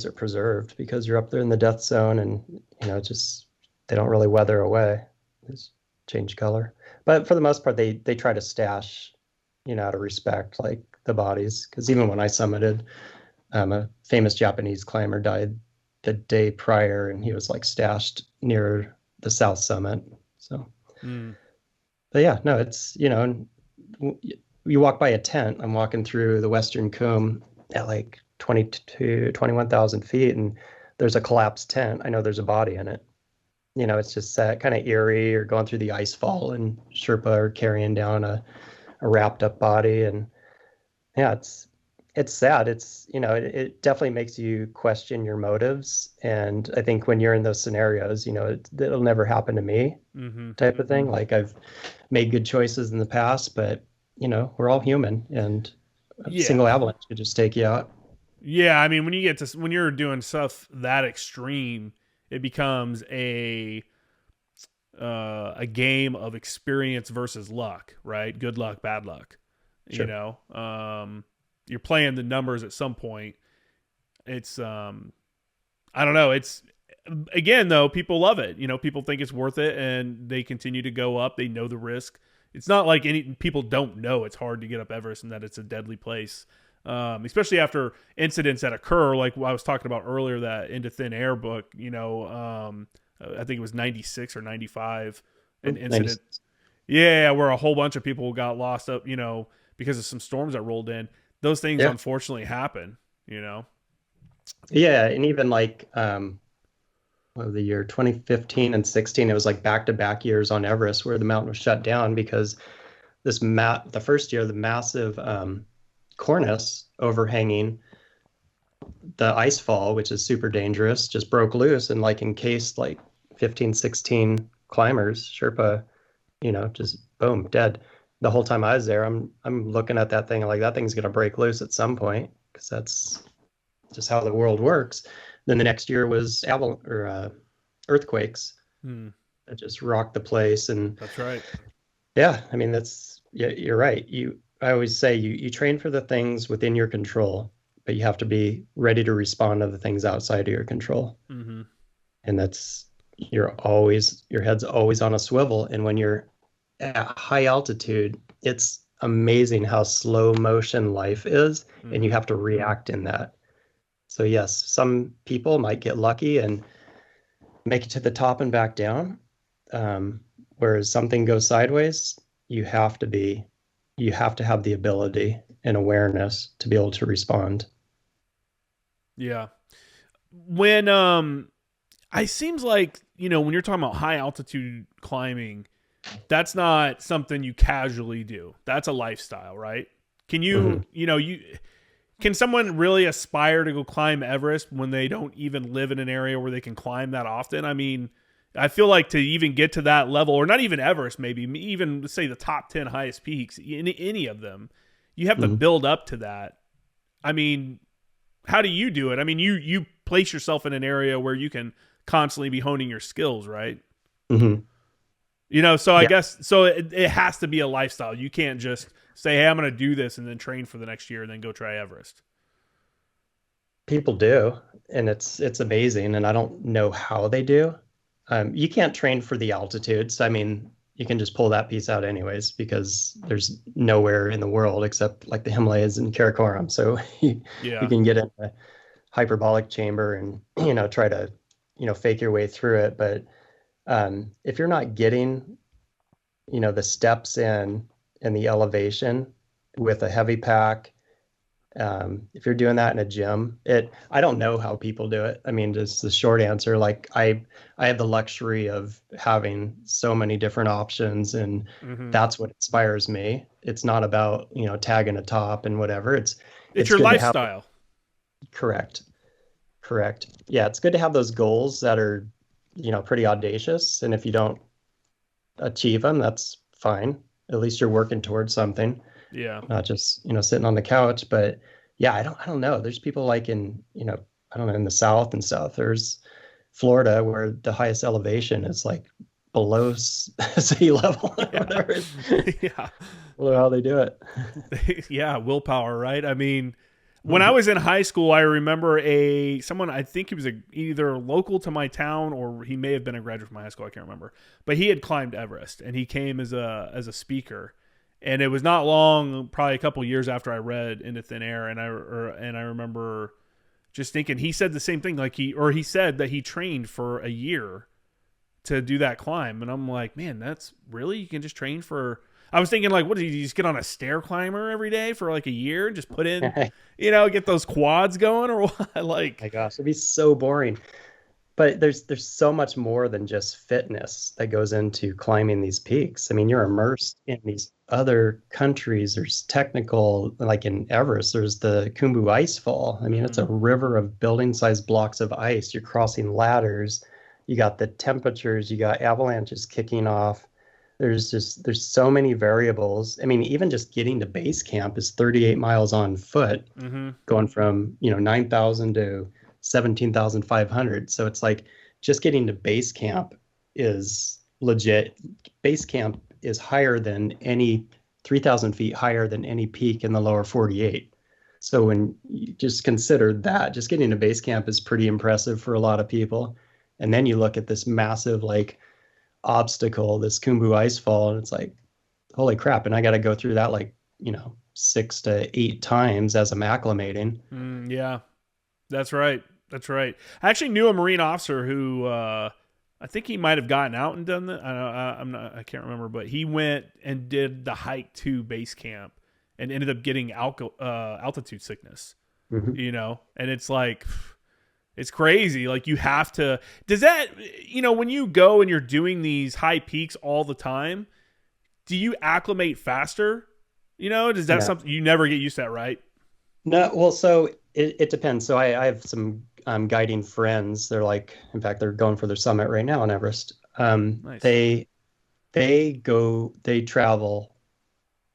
are preserved because you're up there in the death zone, and just they don't really weather away. They just change color. But for the most part, they try to stash, out of respect, like the bodies. Because even when I summited, a famous Japanese climber died the day prior, and he was like stashed near the south summit. So, mm, but yeah, no, it's you walk by a tent. I'm walking through the Western Cumb at like 22, 21,000 feet, and there's a collapsed tent. I know there's a body in it. It's just kind of eerie, or going through the ice fall, and Sherpa are carrying down a wrapped up body. And yeah, it's sad. It definitely makes you question your motives. And I think when you're in those scenarios, it'll never happen to me, mm-hmm. type of thing. Like, I've made good choices in the past, but we're all human, and a Yeah, single avalanche could just take you out. yeah. I mean, when you're doing stuff that extreme, it becomes a game of experience versus luck, right? Good luck, bad luck. You Sure. know, you're playing the numbers at some point. It's I don't know. It's again though, people love it. People think it's worth it, and they continue to go up. They know the risk. It's not like any people don't know it's hard to get up Everest and that it's a deadly place. Especially after incidents that occur, like I was talking about earlier, that Into Thin Air book. I think it was 96 or 95, an incident. 96. Yeah, where a whole bunch of people got lost up, because of some storms that rolled in. Those things Yeah. unfortunately happen. Yeah. And even like, what was the year 2015 and 16, it was like back to back years on Everest where the mountain was shut down because the first year, the massive cornice overhanging the ice fall, which is super dangerous, just broke loose and like encased like 15, 16 climbers. Sherpa, just boom, dead. The whole time I was there, I'm looking at that thing like that thing's gonna break loose at some point, because that's just how the world works. Then the next year was earthquakes Hmm, that just rocked the place. And that's right. yeah, I mean, yeah, you're right. I always say you train for the things within your control, but you have to be ready to respond to the things outside of your control. Mm-hmm. And your head's always on a swivel. And when you're at high altitude, it's amazing how slow motion life is, and you Mm-hmm. have to react in that. So yes, some people might get lucky and make it to the top and back down. Whereas something goes sideways, you have to be, you have to have the ability and awareness to be able to respond. Yeah. When it seems like, when you're talking about high altitude climbing, that's not something you casually do. That's a lifestyle, right? Can Mhm. you can someone really aspire to go climb Everest when they don't even live in an area where they can climb that often? I mean, I feel like to even get to that level, or not even Everest, maybe even say the top 10 highest peaks, any of them, you have to Mhm. build up to that. I mean, how do you do it? I mean, you place yourself in an area where you can constantly be honing your skills, right? Mhm. So I Yeah. guess so it has to be a lifestyle. You can't just say, "Hey, I'm going to do this," and then train for the next year and then go try Everest. People do, and it's amazing, and I don't know how they do. You can't train for the altitudes. I mean, you can just pull that piece out anyways because there's nowhere in the world except like the Himalayas and Karakoram. So you Yeah. can get in a hyperbolic chamber and try to fake your way through it. But if you're not getting the steps in and the elevation with a heavy pack, if you're doing that in a gym, I don't know how people do it. I mean, just the short answer, like I have the luxury of having so many different options, and Hmm. that's what inspires me. It's not about, tagging a top and whatever. It's It's your good to have. lifestyle. Correct. Correct. Yeah, it's good to have those goals that are, pretty audacious. And if you don't achieve them, that's fine. At least you're working towards something, Yeah. not just, sitting on the couch. But yeah, I don't know. There's people like in, I don't know, in the South and stuff. There's Florida where the highest elevation is like below sea level or Yeah. whatever. Yeah. I don't know how they do it. Yeah, willpower, right? I mean, when I Mhm. was in high school, I remember someone, I think he was either local to my town or he may have been a graduate from my high school, I can't remember. But he had climbed Everest and he came as a speaker. And it was not long, probably a couple years after I read Into Thin Air, and I remember just thinking he said the same thing, like he said that he trained for a year to do that climb, and I'm like, man, that's really, you can just train for. I was thinking, like, what did you just get on a stair climber every day for like a year and just put in, get those quads going or what? Like, My gosh, it'd be so boring. But there's so much more than just fitness that goes into climbing these peaks. I mean, you're immersed in these other countries. There's technical, like in Everest, there's the Khumbu ice fall. I mean, it's mm-hmm, a river of building-sized blocks of ice. You're crossing ladders. You got the temperatures, you got avalanches kicking off. There's so many variables. I mean, even just getting to base camp is 38 miles on foot, mm-hmm, going from 9,000 to 17,500. So it's like just getting to base camp is legit. Base camp is higher than any 3,000 feet higher than any peak in the lower 48. So when you just consider that, just getting to base camp is pretty impressive for a lot of people. And then you look at this massive like obstacle, this Khumbu ice fall, and it's like, holy crap. And I got to go through that like, 6 to 8 times as I'm acclimating. yeah, that's right, that's right. I actually knew a Marine officer who, I think he might have gotten out and done that. I can't remember, but he went and did the hike to base camp and ended up getting altitude sickness. Mhm. And it's like, it's crazy. Like, you have to, does that, when you go and you're doing these high peaks all the time, do you acclimate faster? Does that No, something you never get used to that, right? no. Well, so it depends. So I have some guiding friends. They're like, in fact, they're going for their summit right now on Everest. Nice. They travel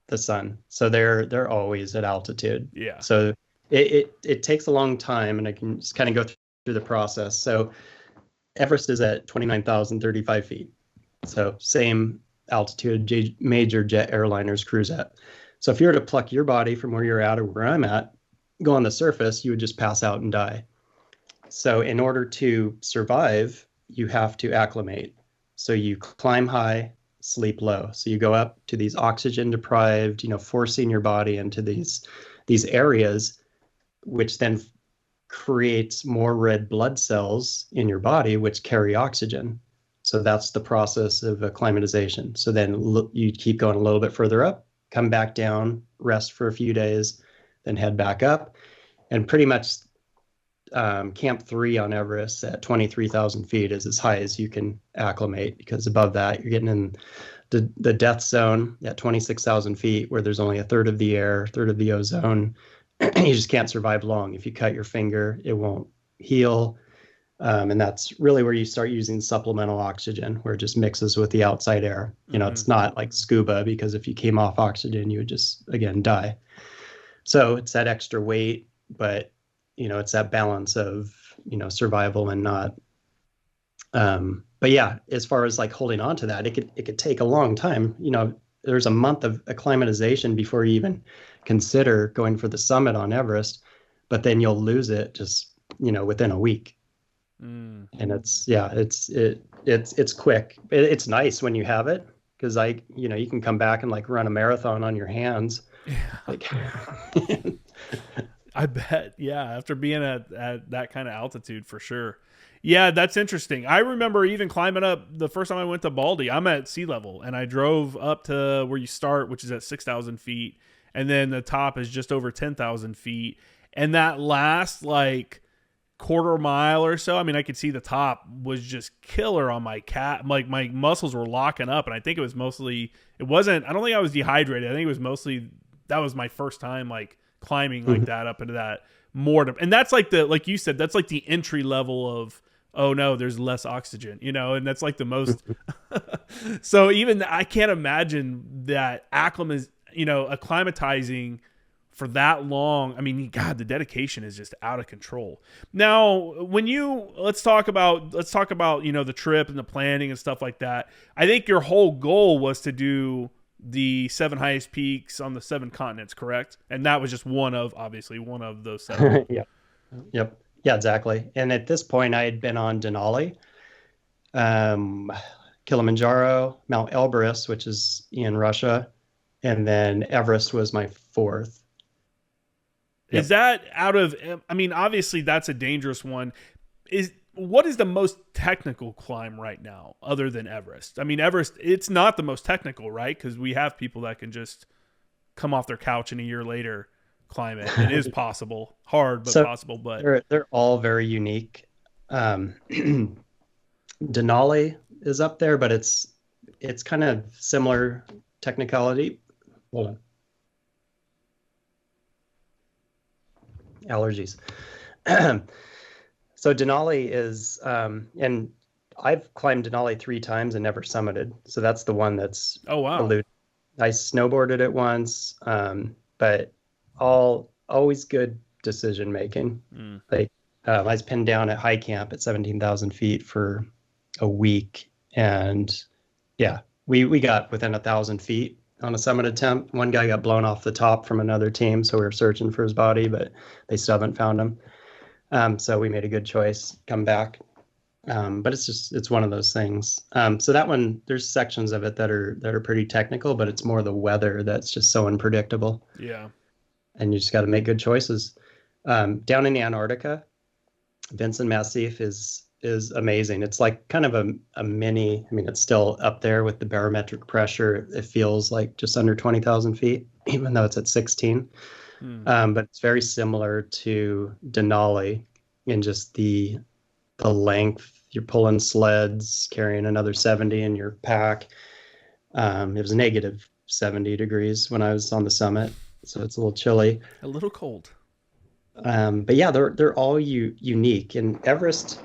the sun, so they're always at altitude. Yeah. So it takes a long time, and I can just kind of go through the process. So Everest is at 29,035 feet. So same altitude major jet airliners cruise at. So if you were to pluck your body from where you're at or where I'm at, go on the surface, you would just pass out and die. So in order to survive, you have to acclimate. So you climb high, sleep low. So you go up to these oxygen deprived, forcing your body into these areas, which then creates more red blood cells in your body, which carry oxygen. So that's the process of acclimatization. So then you keep going a little bit further up, come back down, rest for a few days, then head back up. And pretty much Camp 3 on Everest at 23,000 feet is as high as you can acclimate, because above that, you're getting in the death zone at 26,000 feet, where there's only a third of the air, third of the ozone. You just can't survive long. If you cut your finger, it won't heal. And that's really where you start using supplemental oxygen, where it just mixes with the outside air. Mm-hmm. It's not like scuba, because if you came off oxygen, you would just, again, die. So it's that extra weight, but, it's that balance of, survival and not. But yeah, as far as like holding on to that, it could take a long time. There's a month of acclimatization before you even consider going for the summit on Everest. but then you'll lose it just, within a week. Mm. And it's quick. It's nice when you have it, because you can come back and like run a marathon on your hands. Yeah. Like, I bet. Yeah. After being at that kind of altitude, for sure. Yeah, that's interesting. I remember even climbing up the first time I went to Baldy. I'm at sea level, and I drove up to where you start, which is at 6,000 feet. And then the top is just over 10,000 feet. And that last like quarter mile or so, I mean, I could see the top was just killer on my cat. Like my muscles were locking up. And I think it was mostly, I don't think I was dehydrated. I think it was mostly, that was my first time like climbing like that up into that mortar. And that's like like you said, that's like the entry level of, oh no, there's less oxygen, and that's like the most. So even I can't imagine that acclimatizing for that long. I mean, God, the dedication is just out of control. Now, let's talk about, the trip and the planning and stuff like that. I think your whole goal was to do the 7 highest peaks on the 7 continents, correct? And that was just one of those 7. yeah. Yep. Yeah, exactly. And at this point, I had been on Denali, um, Kilimanjaro, Mount Elbrus, which is in Russia, and then Everest was my 4th. Yep. Is that obviously that's a dangerous one. What is the most technical climb right now other than Everest? I mean, Everest, it's not the most technical, right? Because we have people that can just come off their couch and a year later climb it. It is possible, hard but possible. But they're all very unique. Denali is up there, but it's kind of similar technicality. Hold on. Allergies. So Denali is, and I've climbed Denali 3 times and never summited. So that's the one that's, oh wow, I snowboarded it once, but always good decision making. Like I was pinned down at high camp at 17,000 feet for a week, and yeah, we got within 1,000 feet on a summit attempt. One guy got blown off the top from another team, so we were searching for his body, but they still haven't found him. So we made a good choice, come back. But it's one of those things. So that one, there's sections of it that are pretty technical, but it's more the weather that's just so unpredictable. Yeah. And you just got to make good choices. Down in Antarctica, Vinson Massif is amazing. It's like kind of a mini, I mean, it's still up there with the barometric pressure. It feels like just under 20,000 feet, even though it's at 16. But it's very similar to Denali in just the length. You're pulling sleds, carrying another 70 in your pack. It was negative 70 degrees when I was on the summit, so it's a little chilly. A little cold. But yeah, they're all unique. And Everest,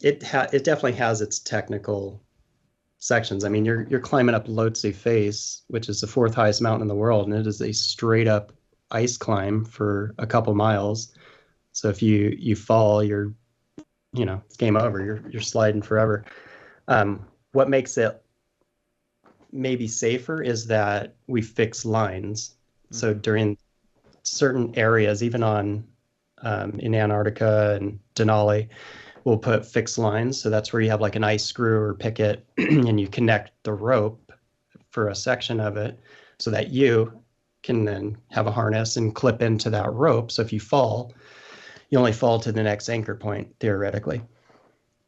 it definitely has its technical sections. I mean, you're climbing up Lhotse Face, which is the 4th highest mountain in the world, and it is a straight up ice climb for a couple miles. So if you fall, it's game over. You're sliding forever. What makes it maybe safer is that we fix lines. So during certain areas, even on in Antarctica and Denali, we'll put fixed lines. So that's where you have like an ice screw or picket, and you connect the rope for a section of it, so that you can then have a harness and clip into that rope. So if you fall, you only fall to the next anchor point, theoretically.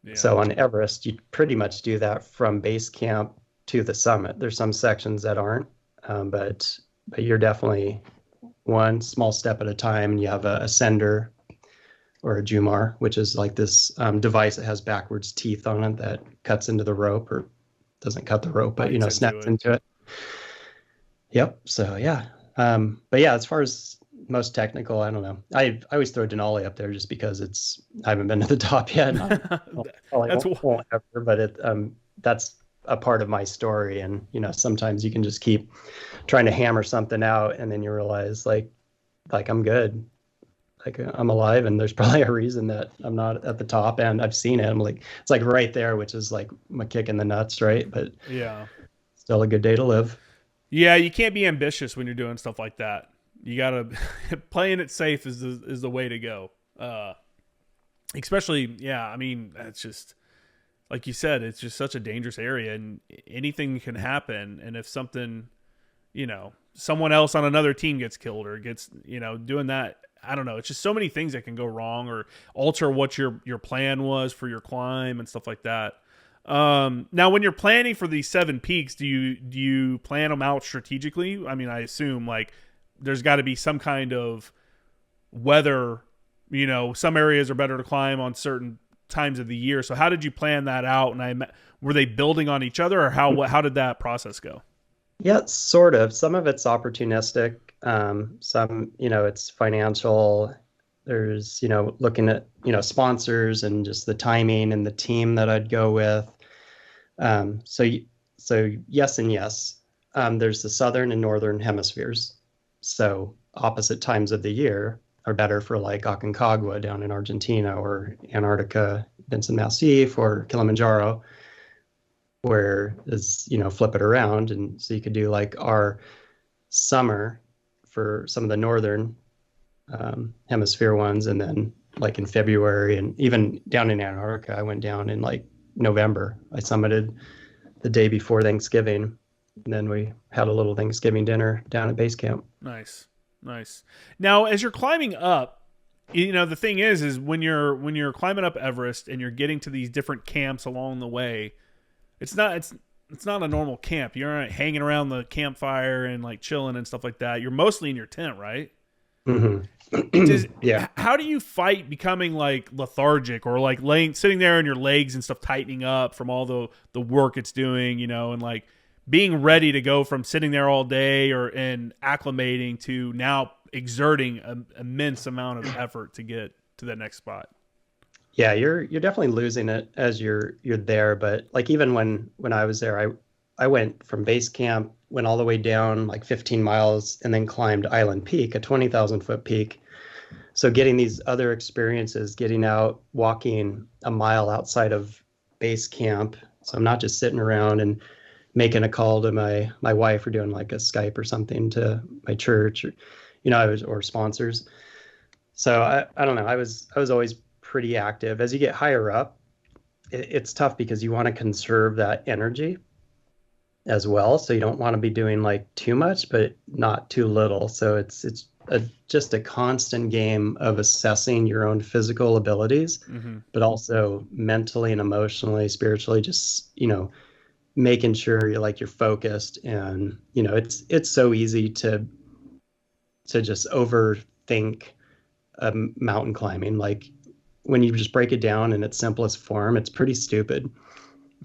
Yeah. So on Everest, you pretty much do that from base camp to the summit. There's some sections that aren't, but you're definitely one small step at a time. And you have a sender or a Jumar, which is like this device that has backwards teeth on it that cuts into the rope, or doesn't cut the rope, but snaps into it. Yep. So yeah. But yeah, as far as most technical, I don't know. I always throw Denali up there just because I haven't been to the top yet. Won't ever, but that's a part of my story. And sometimes you can just keep trying to hammer something out, and then you realize like I'm good, like I'm alive, and there's probably a reason that I'm not at the top. And I've seen it. I'm like, it's like right there, which is like my kick in the nuts, right? But yeah, still a good day to live. Yeah, you can't be ambitious when you're doing stuff like that. You gotta playing it safe is the way to go. Especially, yeah. I mean, it's just like you said, it's just such a dangerous area, and anything can happen. And if something, someone else on another team gets killed or gets, doing that, I don't know. It's just so many things that can go wrong or alter what your plan was for your climb and stuff like that. Now, when you're planning for these 7 peaks, do you plan them out strategically? I mean, I assume like there's got to be some kind of weather. Some areas are better to climb on certain times of the year. So how did you plan that out? And were they building on each other, or how did that process go? Yeah, sort of. Some of it's opportunistic. Some, it's financial. There's, looking at, sponsors and just the timing and the team that I'd go with. So yes and yes. There's the southern and northern hemispheres. So opposite times of the year are better for like Aconcagua down in Argentina, or Antarctica, Vincent Massif, or Kilimanjaro, where is, flip it around. And so you could do like our summer for some of the northern hemisphere ones, and then like in February, and even down in Antarctica, I went down in like November. I summited the day before Thanksgiving, and then we had a little Thanksgiving dinner down at base camp. Nice. Now, as you're climbing up, the thing is when you're climbing up Everest and you're getting to these different camps along the way, it's not a normal camp. You're not hanging around the campfire and like chilling and stuff like that. You're mostly in your tent, right? Mm-hmm. Yeah. How do you fight becoming like lethargic, or like sitting there and your legs and stuff tightening up from all the work it's doing, and like being ready to go from sitting there all day and acclimating to now exerting an immense amount of effort to get to the next spot? Yeah, you're definitely losing it as you're there. But like even when I was there, I went from base camp, went all the way down like 15 miles, and then climbed Island Peak, a 20,000 foot peak. So getting these other experiences, getting out, walking a mile outside of base camp. So I'm not just sitting around and making a call to my wife, or doing like a Skype or something to my church, or or sponsors. So I don't know. I was always pretty active. As you get higher up, it's tough because you want to conserve that energy as well. So you don't want to be doing like too much, but not too little. So it's just a constant game of assessing your own physical abilities, mm-hmm. but also mentally and emotionally, spiritually, just, making sure you're focused. And, it's so easy to just overthink mountain climbing. Like when you just break it down in its simplest form, it's pretty stupid.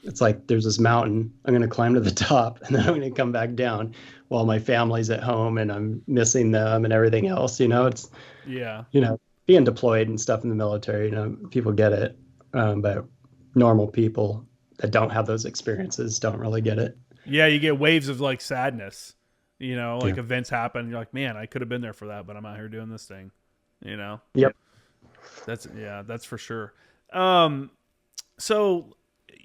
It's like, there's this mountain, I'm going to climb to the top, and then I'm going to come back down while my family's at home and I'm missing them and everything else. It's, yeah, being deployed and stuff in the military, people get it. But normal people that don't have those experiences don't really get it. Yeah, you get waves of like sadness, events happen. You're like, man, I could have been there for that, but I'm out here doing this thing, Yep. That's for sure. So,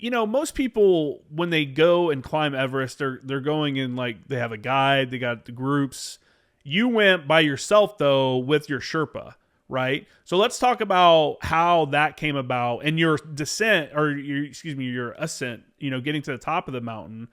most people, when they go and climb Everest, they're going in like, they have a guide, they got the groups. You went by yourself though, with your Sherpa, right? So let's talk about how that came about, and your descent, or your ascent, getting to the top of the mountain.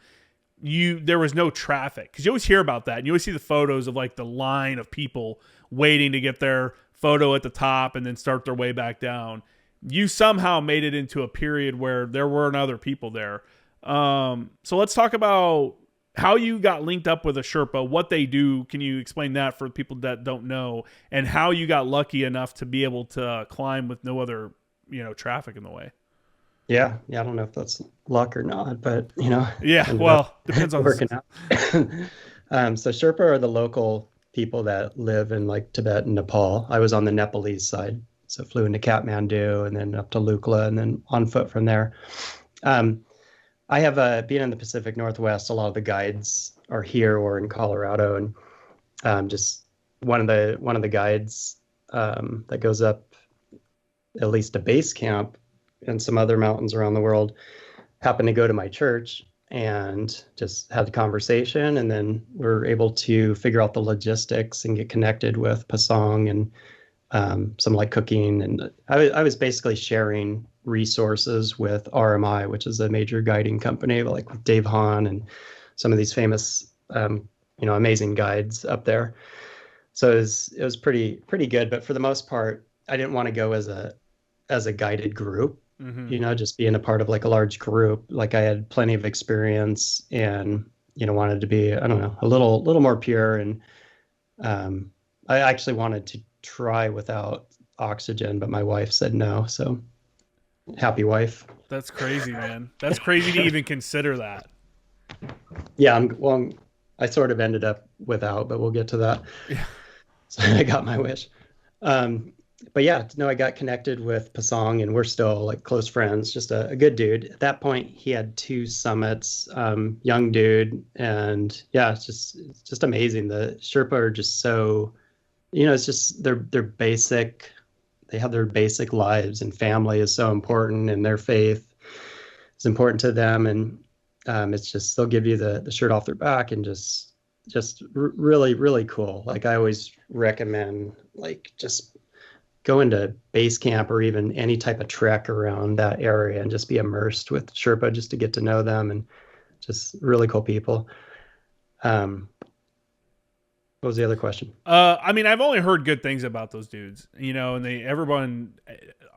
There was no traffic, because you always hear about that, and you always see the photos of like the line of people waiting to get their photo at the top and then start their way back down. You somehow made it into a period where there weren't other people there. So let's talk about how you got linked up with a Sherpa, what they do. Can you explain that for people that don't know, and how you got lucky enough to be able to climb with no other, traffic in the way? Yeah. I don't know if that's luck or not, but Yeah, well, depends on working out. So Sherpa are the local people that live in like Tibet and Nepal. I was on the Nepalese side, so flew into Kathmandu and then up to Lukla and then on foot from there. I have been in the Pacific Northwest. A lot of the guides are here or in Colorado, and just one of the guides that goes up at least to base camp and some other mountains around the world happened to go to my church, and just had the conversation. And then we're able to figure out the logistics and get connected with Pasong and some like cooking. And I was basically sharing resources with RMI, which is a major guiding company, like with Dave Hahn and some of these famous, amazing guides up there. So it was pretty good. But for the most part, I didn't want to go as a guided group, just being a part of like a large group. Like I had plenty of experience and, wanted to be, I don't know, a little more pure. And I actually wanted to try without oxygen, but my wife said no. So happy wife. That's crazy, man. That's crazy to even consider that. Yeah. I sort of ended up without, but we'll get to that. Yeah. So I got my wish. But yeah, no, I got connected with Pasong and we're still like close friends, just a good dude. At that point, he had 2 summits, young dude. And yeah, it's just amazing. The Sherpa are just so, it's just they're basic. They have their basic lives, and family is so important, and their faith is important to them. And it's just, they'll give you the shirt off their back, and just really, really cool. Like I always recommend like just go into base camp or even any type of trek around that area and just be immersed with Sherpa just to get to know them, and just really cool people. What was the other question? I mean, I've only heard good things about those dudes, and everyone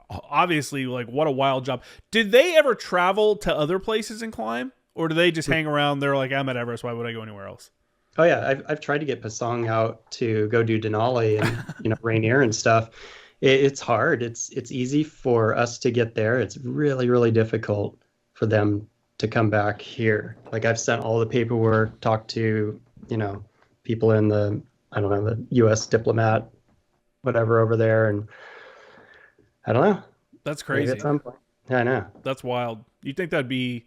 obviously like what a wild job. Did they ever travel to other places and climb, or do they just hang around? They're like, I'm at Everest. Why would I go anywhere else? Oh yeah, I've tried to get Pasong out to go do Denali and Rainier and stuff. It's hard. It's easy for us to get there. It's really, really difficult for them to come back here. Like I've sent all the paperwork, talked to people in the U.S. diplomat, whatever over there, and I don't know. That's crazy. Maybe at some point. Yeah, I know. That's wild. You think that'd be?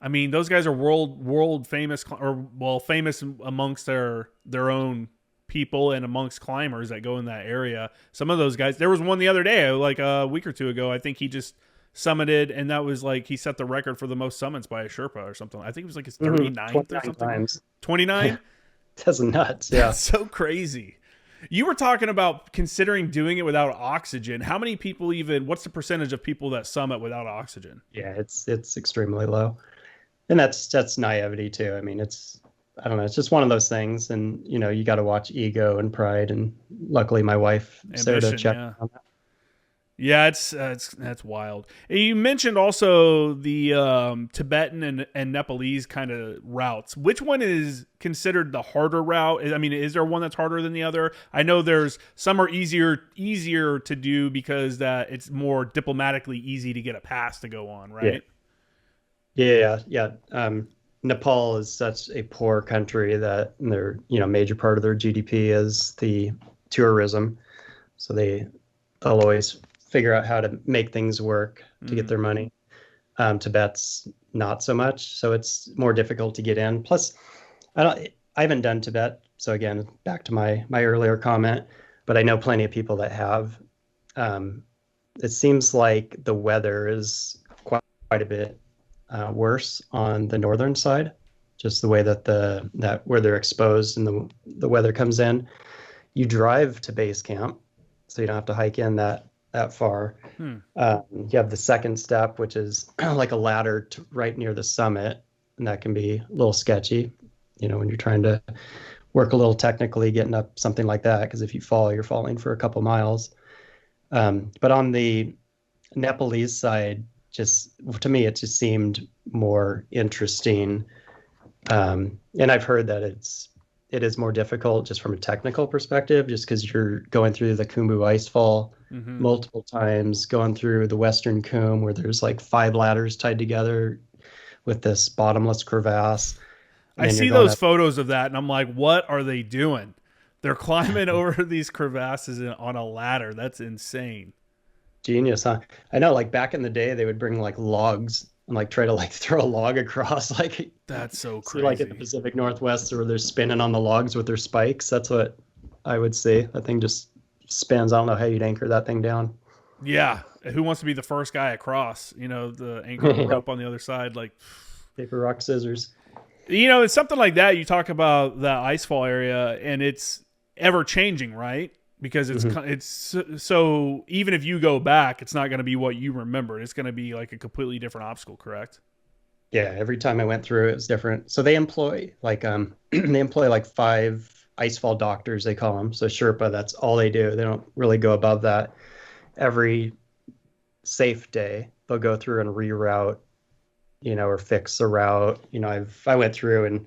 I mean, those guys are world famous, or famous amongst their own people and amongst climbers that go in that area. Some of those guys. There was one the other day, like a week or two ago. I think he just summited, and that was like he set the record for the most summits by a Sherpa or something. I think it was like his 39th or something. Times. 29. That's nuts. Yeah. That's so crazy. You were talking about considering doing it without oxygen. How many people what's the percentage of people that summit without oxygen? Yeah, it's extremely low. And that's naivety too. I mean, I don't know, it's just one of those things. And, you got to watch ego and pride. And luckily my wife, Sarah, checked on that. Yeah, that's wild. You mentioned also the Tibetan and Nepalese kind of routes. Which one is considered the harder route? I mean, is there one that's harder than the other? I know there's some are easier to do because that it's more diplomatically easy to get a pass to go on, right? Yeah. Nepal is such a poor country that their major part of their GDP is the tourism, so they'll always figure out how to make things work to get their money. Tibet's not so much, so it's more difficult to get in. Plus, I haven't done Tibet, so again, back to my earlier comment, but I know plenty of people that have. It seems like the weather is quite a bit worse on the northern side, just the way that where they're exposed and the weather comes in. You drive to base camp, so you don't have to hike in that far. You have the second step, which is like a ladder right near the summit, and that can be a little sketchy, when you're trying to work a little technically getting up something like that, because if you fall, you're falling for a couple miles. But on the Nepalese side, just to me, it just seemed more interesting. And I've heard that it is more difficult just from a technical perspective, just because you're going through the Khumbu icefall multiple times, going through the Western Khum where there's like 5 ladders tied together with this bottomless crevasse. I see those photos of that and I'm like, what are they doing? They're climbing over these crevasses on a ladder. That's insane. Genius, huh? I know, like back in the day, they would bring like logs and like try to like throw a log across. Like that's so crazy. Like in the Pacific Northwest, where they're spinning on the logs with their spikes. That's what I would say. That thing just spins. I don't know how you'd anchor that thing down. Yeah, who wants to be the first guy across? The anchor rope on the other side, like. paper, rock, scissors. It's something like that. You talk about the icefall area, and it's ever changing, right? Because it's so even if you go back, it's not going to be what you remember. It's going to be like a completely different obstacle, correct? Yeah, every time I went through it was different. So they employ like they employ like 5 icefall doctors, they call them. So Sherpa, that's all they do. They don't really go above that. Every safe day, they'll go through and reroute, or fix the route. I went through and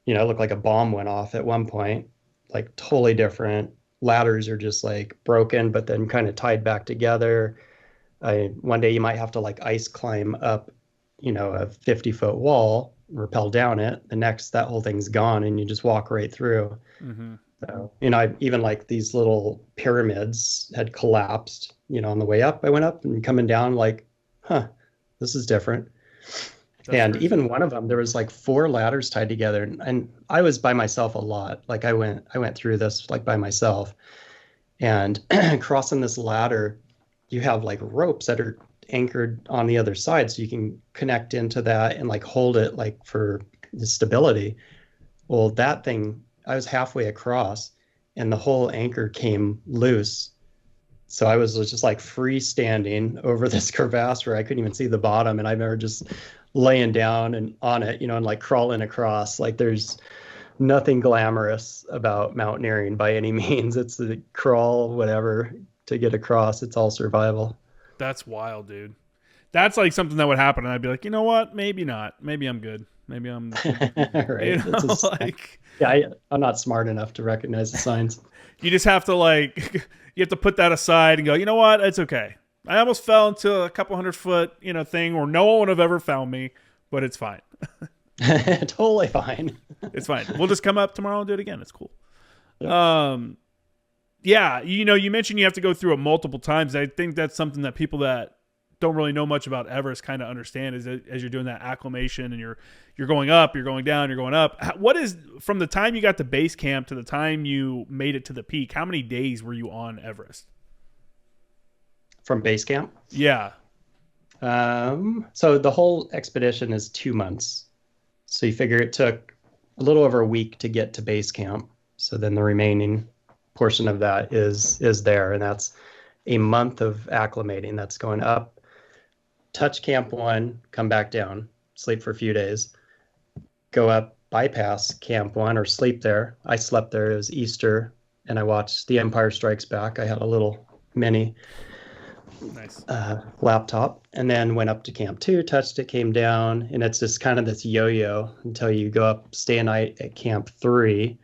it looked like a bomb went off at one point, like totally different. Ladders are just like broken, but then kind of tied back together. One day you might have to like ice climb up, a 50-foot wall, rappel down it. The next, that whole thing's gone and you just walk right through. Mm-hmm. So, I even like these little pyramids had collapsed, on the way up. I went up and coming down like, this is different. And even one of them, there was like 4 ladders tied together, and I was by myself a lot. Like I went through this like by myself, and crossing this ladder, you have like ropes that are anchored on the other side, so you can connect into that and like hold it like for the stability. Well, that thing, I was halfway across, and the whole anchor came loose. So I was just like freestanding over this crevasse where I couldn't even see the bottom, and I remember just laying down and on it, and like crawling across. Like there's nothing glamorous about mountaineering by any means. It's a crawl, whatever, to get across. It's all survival. That's wild, dude. That's like something that would happen, and I'd be like, you know what? Maybe not. Maybe I'm good. Maybe I'm right. I'm not smart enough to recognize the signs. You just have to you have to put that aside and go, you know what? It's okay. I almost fell into a couple 100-foot, thing where no one would have ever found me, but it's fine. Totally fine. It's fine. We'll just come up tomorrow and do it again. It's cool. Yep. Yeah, you mentioned you have to go through it multiple times. I think that's something that people that don't really know much about Everest kind of understand is that as you're doing that acclimation and you're going up, you're going down, you're going up. What is, from the time you got to base camp to the time you made it to the peak, how many days were you on Everest? From base camp? Yeah. So the whole expedition is 2 months. So you figure it took a little over a week to get to base camp. So then the remaining portion of that is there, and that's a month of acclimating. That's going up, touch camp 1, come back down, sleep for a few days, go up, bypass camp 1 or sleep there. I slept there. It was Easter, and I watched The Empire Strikes Back. I had a little mini nice laptop, and then went up to camp 2, touched it, came down, and it's just kind of this yo-yo until you go up, stay a night at camp 3.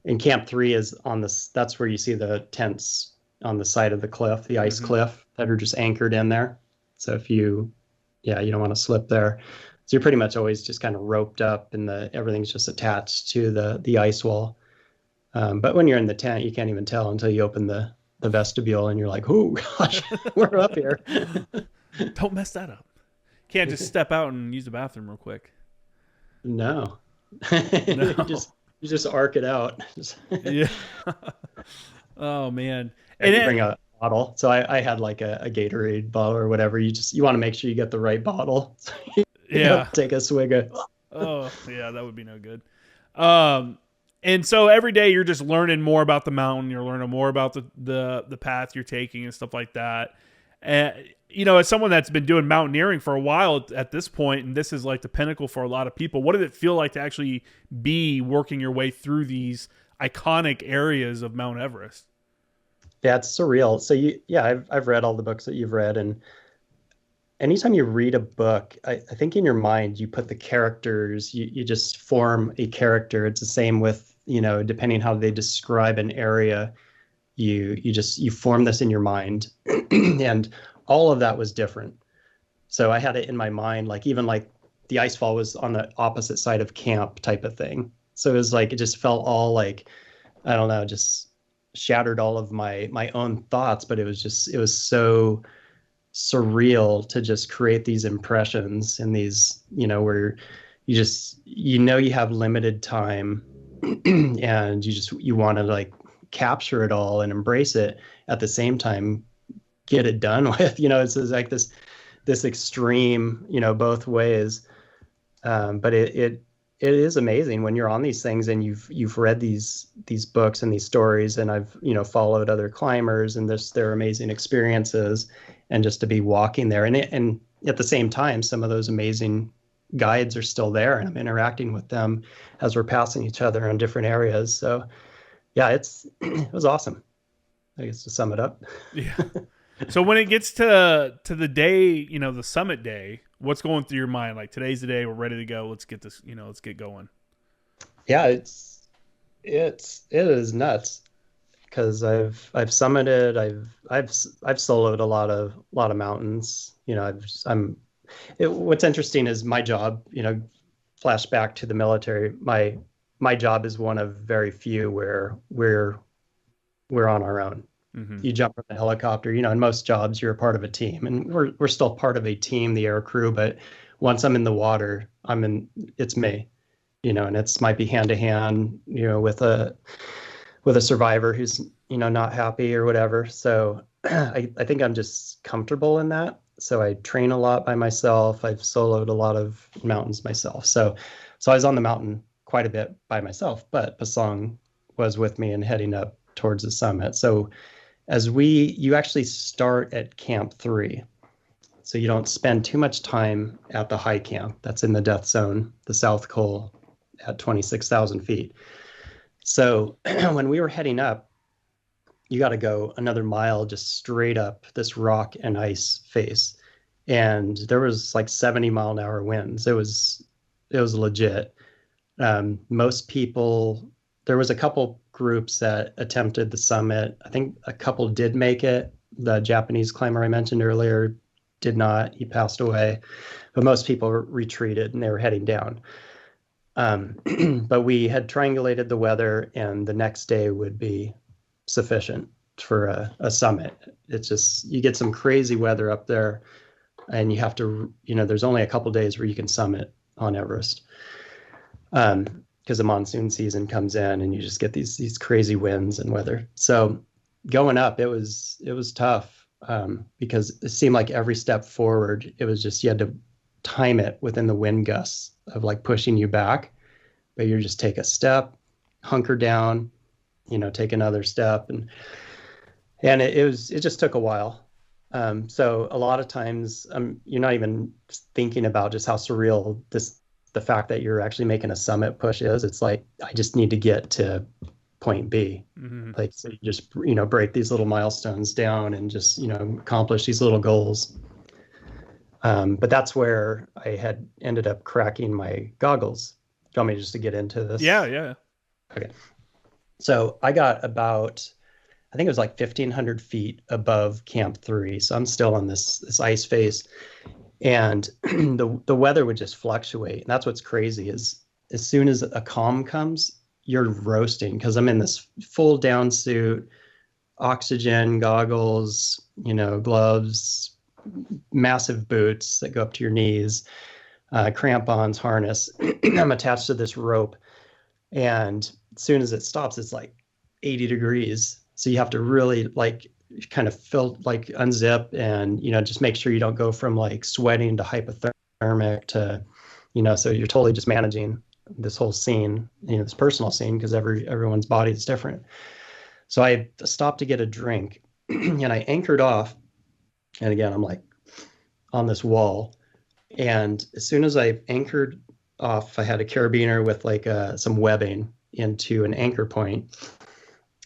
And camp 3 is on this, that's where you see the tents on the side of the cliff, the ice cliff, that are just anchored in there. So if you don't want to slip there. So you're pretty much always just kind of roped up, and everything's just attached to the ice wall. But when you're in the tent, you can't even tell until you open the vestibule, and you're like, oh gosh, we're up here. Don't mess that up. Can't just step out and use the bathroom real quick. No. You just arc it out. Yeah. Oh man. And bring a bottle. So I had like a Gatorade bottle or whatever. You want to make sure you get the right bottle. So you take a swig of. Oh yeah, that would be no good. And so every day you're just learning more about the mountain. You're learning more about the path you're taking and stuff like that. And as someone that's been doing mountaineering for a while at this point, and this is like the pinnacle for a lot of people, what did it feel like to actually be working your way through these iconic areas of Mount Everest? Yeah, it's surreal. So I've read all the books that you've read, and anytime you read a book, I think in your mind you put the characters, you just form a character. It's the same with, depending how they describe an area, you form this in your mind. And all of that was different. So I had it in my mind, like even like the icefall was on the opposite side of camp type of thing. So it was like, it just felt all like, I don't know, just shattered all of my own thoughts, but it was so surreal to just create these impressions and these, where you have limited time and you want to like capture it all and embrace it, at the same time get it done with. It's like this extreme, both ways. But it is amazing when you're on these things and you've read these books and these stories, and I've followed other climbers and their amazing experiences, and just to be walking there, and at the same time some of those amazing guides are still there, and I'm interacting with them as we're passing each other in different areas. So yeah, it was awesome. I guess to sum it up. Yeah. So when it gets to the day, the summit day, what's going through your mind? Like, today's the day, we're ready to go. Let's get this, let's get going. Yeah, it is nuts because I've summited, I've soloed a lot of mountains. What's interesting is my job. Flashback to the military. My job is one of very few where we're on our own. Mm-hmm. You jump from the helicopter. In most jobs you're a part of a team, and we're still part of a team, the air crew. But once I'm in the water, it's me. And it's might be hand to hand, with a survivor who's not happy or whatever. So I think I'm just comfortable in that. So I train a lot by myself. I've soloed a lot of mountains myself. So I was on the mountain quite a bit by myself, but Pasang was with me and heading up towards the summit. So you actually start at Camp 3. So you don't spend too much time at the high camp. That's in the death zone, the South Col at 26,000 feet. So when we were heading up, you got to go another mile just straight up this rock and ice face. And there was like 70-mile-an-hour winds. It was legit. Most people, there was a couple groups that attempted the summit. I think a couple did make it. The Japanese climber I mentioned earlier did not. He passed away. But most people retreated and they were heading down. But we had triangulated the weather, and the next day would be sufficient for a summit. It's just, you get some crazy weather up there, and you have to, there's only a couple days where you can summit on Everest. Because the monsoon season comes in and you just get these crazy winds and weather. So going up, it was tough, because it seemed like every step forward, it was just, you had to time it within the wind gusts of like pushing you back, but you just take a step, hunker down, take another step, and it just took a while. So a lot of times, you're not even thinking about just how surreal the fact that you're actually making a summit push is. It's like, I just need to get to point B. Mm-hmm. Like, so you just, break these little milestones down and just, accomplish these little goals. But that's where I had ended up cracking my goggles. Do you want me just to get into this? Yeah. Okay. So I got about, I think it was like 1,500 feet above Camp 3. So I'm still on this ice face. And the weather would just fluctuate. And that's what's crazy is, as soon as a calm comes, you're roasting, because I'm in this full down suit, oxygen, goggles, gloves, massive boots that go up to your knees, crampons, harness. I'm attached to this rope. And as soon as it stops, it's like 80 degrees. So you have to really kind of unzip and, just make sure you don't go from like sweating to hypothermic to, so you're totally just managing this whole scene, this personal scene, because everyone's body is different. So I stopped to get a drink and I anchored off. And again, I'm like on this wall. And as soon as I anchored off, I had a carabiner with some webbing into an anchor point.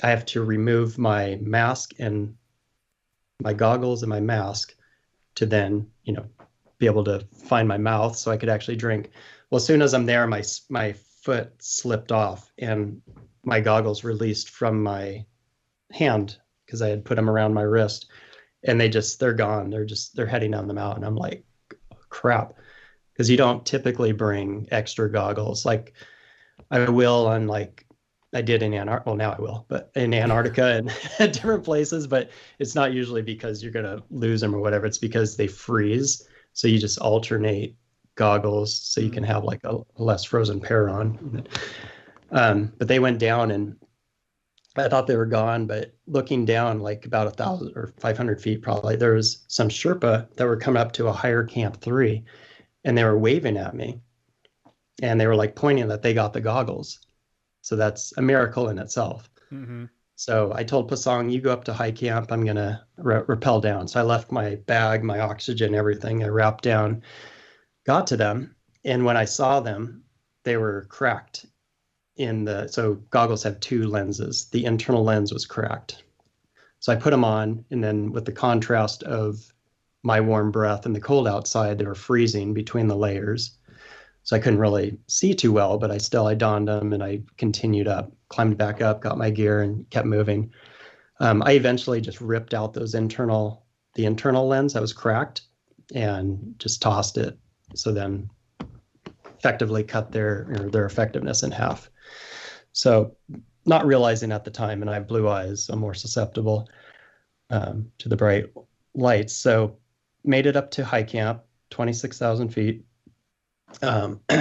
I have to remove my mask and my goggles and my mask to then, be able to find my mouth so I could actually drink. Well, as soon as I'm there, my foot slipped off and my goggles released from my hand because I had put them around my wrist, and they're gone. They're heading down the mountain. I'm like, crap, because you don't typically bring extra goggles. Like I will on I did in Antarctica. Well, now I will, but in Antarctica and at different places. But it's not usually because you're gonna lose them or whatever. It's because they freeze. So you just alternate goggles so you can have like a less frozen pair on. But they went down, and I thought they were gone. But looking down, like about 1,000 or 500 feet, probably, there was some Sherpa that were coming up to a higher Camp 3, and they were waving at me. And they were like pointing that they got the goggles. So that's a miracle in itself. Mm-hmm. So I told Pasang, you go up to high camp. I'm going to rappel down. So I left my bag, my oxygen, everything. I wrapped down, got to them. And when I saw them, they were cracked so goggles have two lenses. The internal lens was cracked. So I put them on, and then with the contrast of my warm breath and the cold outside, they were freezing between the layers. So I couldn't really see too well, but I donned them and I continued up, climbed back up, got my gear and kept moving. I eventually just ripped out the internal lens that was cracked and just tossed it. So then effectively cut their effectiveness in half. So not realizing at the time, and I have blue eyes, so I'm more susceptible to the bright lights. So made it up to high camp, 26,000 feet.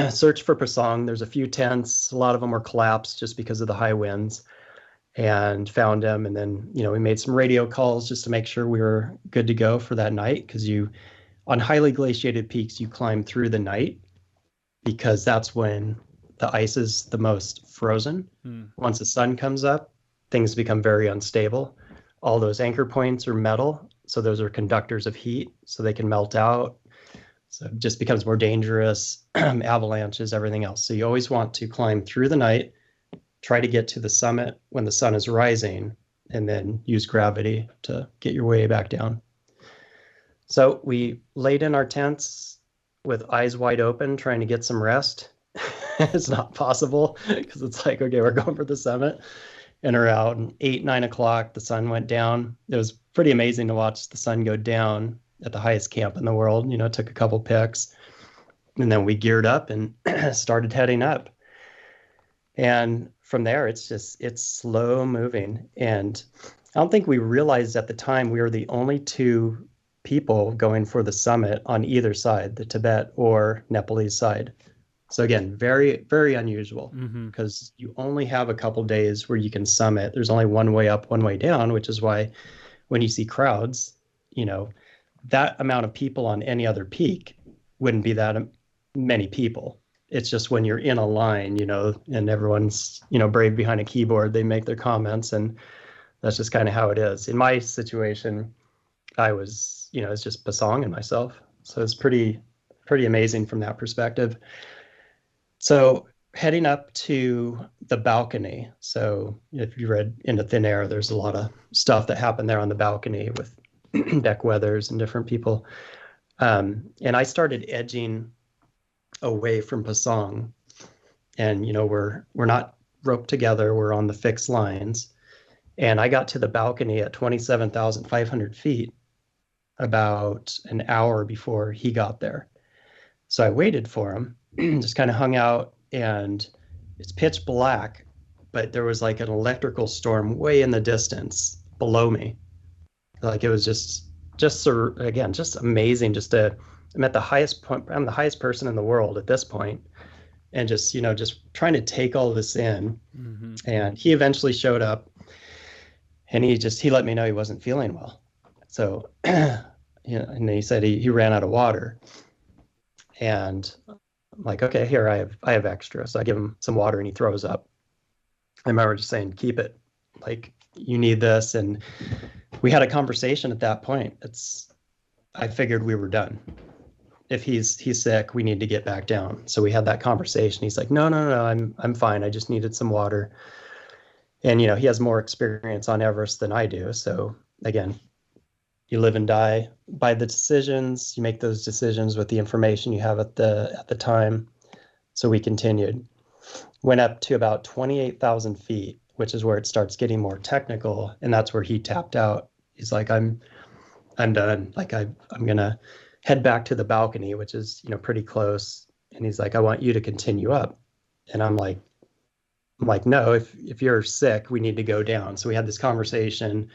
Searched for Pasang. There's a few tents. A lot of them were collapsed just because of the high winds, and found him. And then, we made some radio calls just to make sure we were good to go for that night. Because on highly glaciated peaks, you climb through the night because that's when the ice is the most frozen. Once the sun comes up, things become very unstable. All those anchor points are metal. So those are conductors of heat, so they can melt out. So it just becomes more dangerous, avalanches, everything else. So you always want to climb through the night, try to get to the summit when the sun is rising, and then use gravity to get your way back down. So we laid in our tents with eyes wide open, trying to get some rest. It's not possible because it's like, okay, we're going for the summit. And around 8, 9 o'clock, the sun went down. It was pretty amazing to watch the sun go down at the highest camp in the world. Took a couple pics, and then we geared up and started heading up. And from there, it's slow moving. And I don't think we realized at the time we were the only two people going for the summit on either side, the Tibet or Nepalese side. So again, very, very unusual because you only have a couple days where you can summit. There's only one way up, one way down, which is why when you see crowds, that amount of people on any other peak wouldn't be that many people. It's just when you're in a line, and everyone's, brave behind a keyboard, they make their comments, and that's just kind of how it is. In my situation, I was, it's just Pasang and myself. So it's pretty amazing from that perspective. So heading up to the balcony. So if you read Into Thin Air, there's a lot of stuff that happened there on the balcony with deck weathers and different people. And I started edging away from Pasang. And, we're not roped together. We're on the fixed lines. And I got to the balcony at 27,500 feet about an hour before he got there. So I waited for him, just kind of hung out, and it's pitch black, but there was like an electrical storm way in the distance below me. Like it was just again, just amazing. I'm at the highest point. I'm the highest person in the world at this point, and just trying to take all this in. And he eventually showed up, and he let me know he wasn't feeling well. So, and he said he ran out of water, and I'm like, okay, here I have extra. So I give him some water, and he throws up. I remember just saying, keep it, like you need this. And we had a conversation at that point. I figured we were done. If he's sick, we need to get back down. So we had that conversation. He's like, no, I'm fine. I just needed some water. And, he has more experience on Everest than I do. So again, you live and die by the decisions. You make those decisions with the information you have at the time. So we continued. Went up to about 28,000 feet, which is where it starts getting more technical. And that's where he tapped out. He's like, I'm done. Like I'm going to head back to the balcony, which is, pretty close. And he's like, I want you to continue up. And I'm like, no, if you're sick, we need to go down. So we had this conversation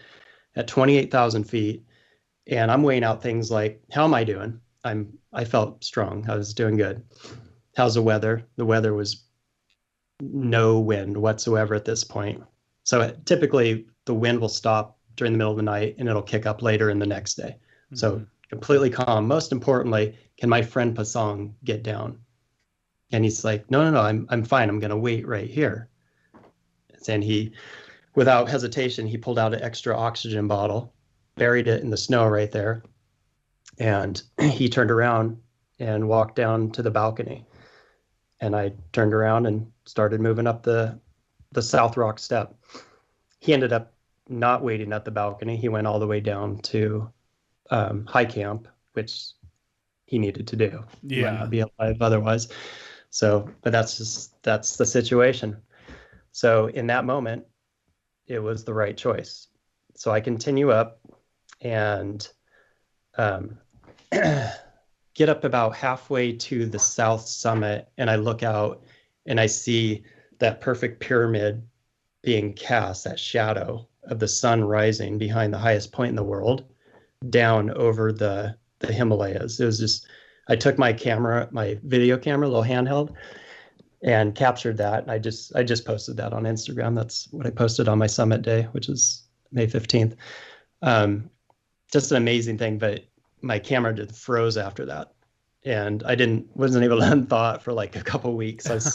at 28,000 feet, and I'm weighing out things like, how am I doing? I felt strong. I was doing good. How's the weather? The weather was no wind whatsoever at this point. So typically the wind will stop during the middle of the night and it'll kick up later in the next day. So completely calm. Most importantly, can my friend Pasang get down? And he's like, no, no, no, I'm fine. I'm gonna wait right here. And he, without hesitation, he pulled out an extra oxygen bottle, buried it in the snow right there, and he turned around and walked down to the balcony. And I turned around and started moving up the South Rock step. He ended up not waiting at the balcony. He went all the way down to high camp, which he needed to do. He might Yeah. not be alive otherwise. So, but that's the situation. So in that moment, it was the right choice. So I continue up and um, get up about halfway to the south summit, and I look out and I see that perfect pyramid being cast, that shadow of the sun rising behind the highest point in the world down over the Himalayas. It was just, I took my camera, my video camera, little handheld, and captured that. And I just posted that on Instagram. That's what I posted on my summit day, which is May 15th. Um, just an amazing thing, but my camera just froze after that. And I wasn't able to unthaw it for like a couple of weeks. I was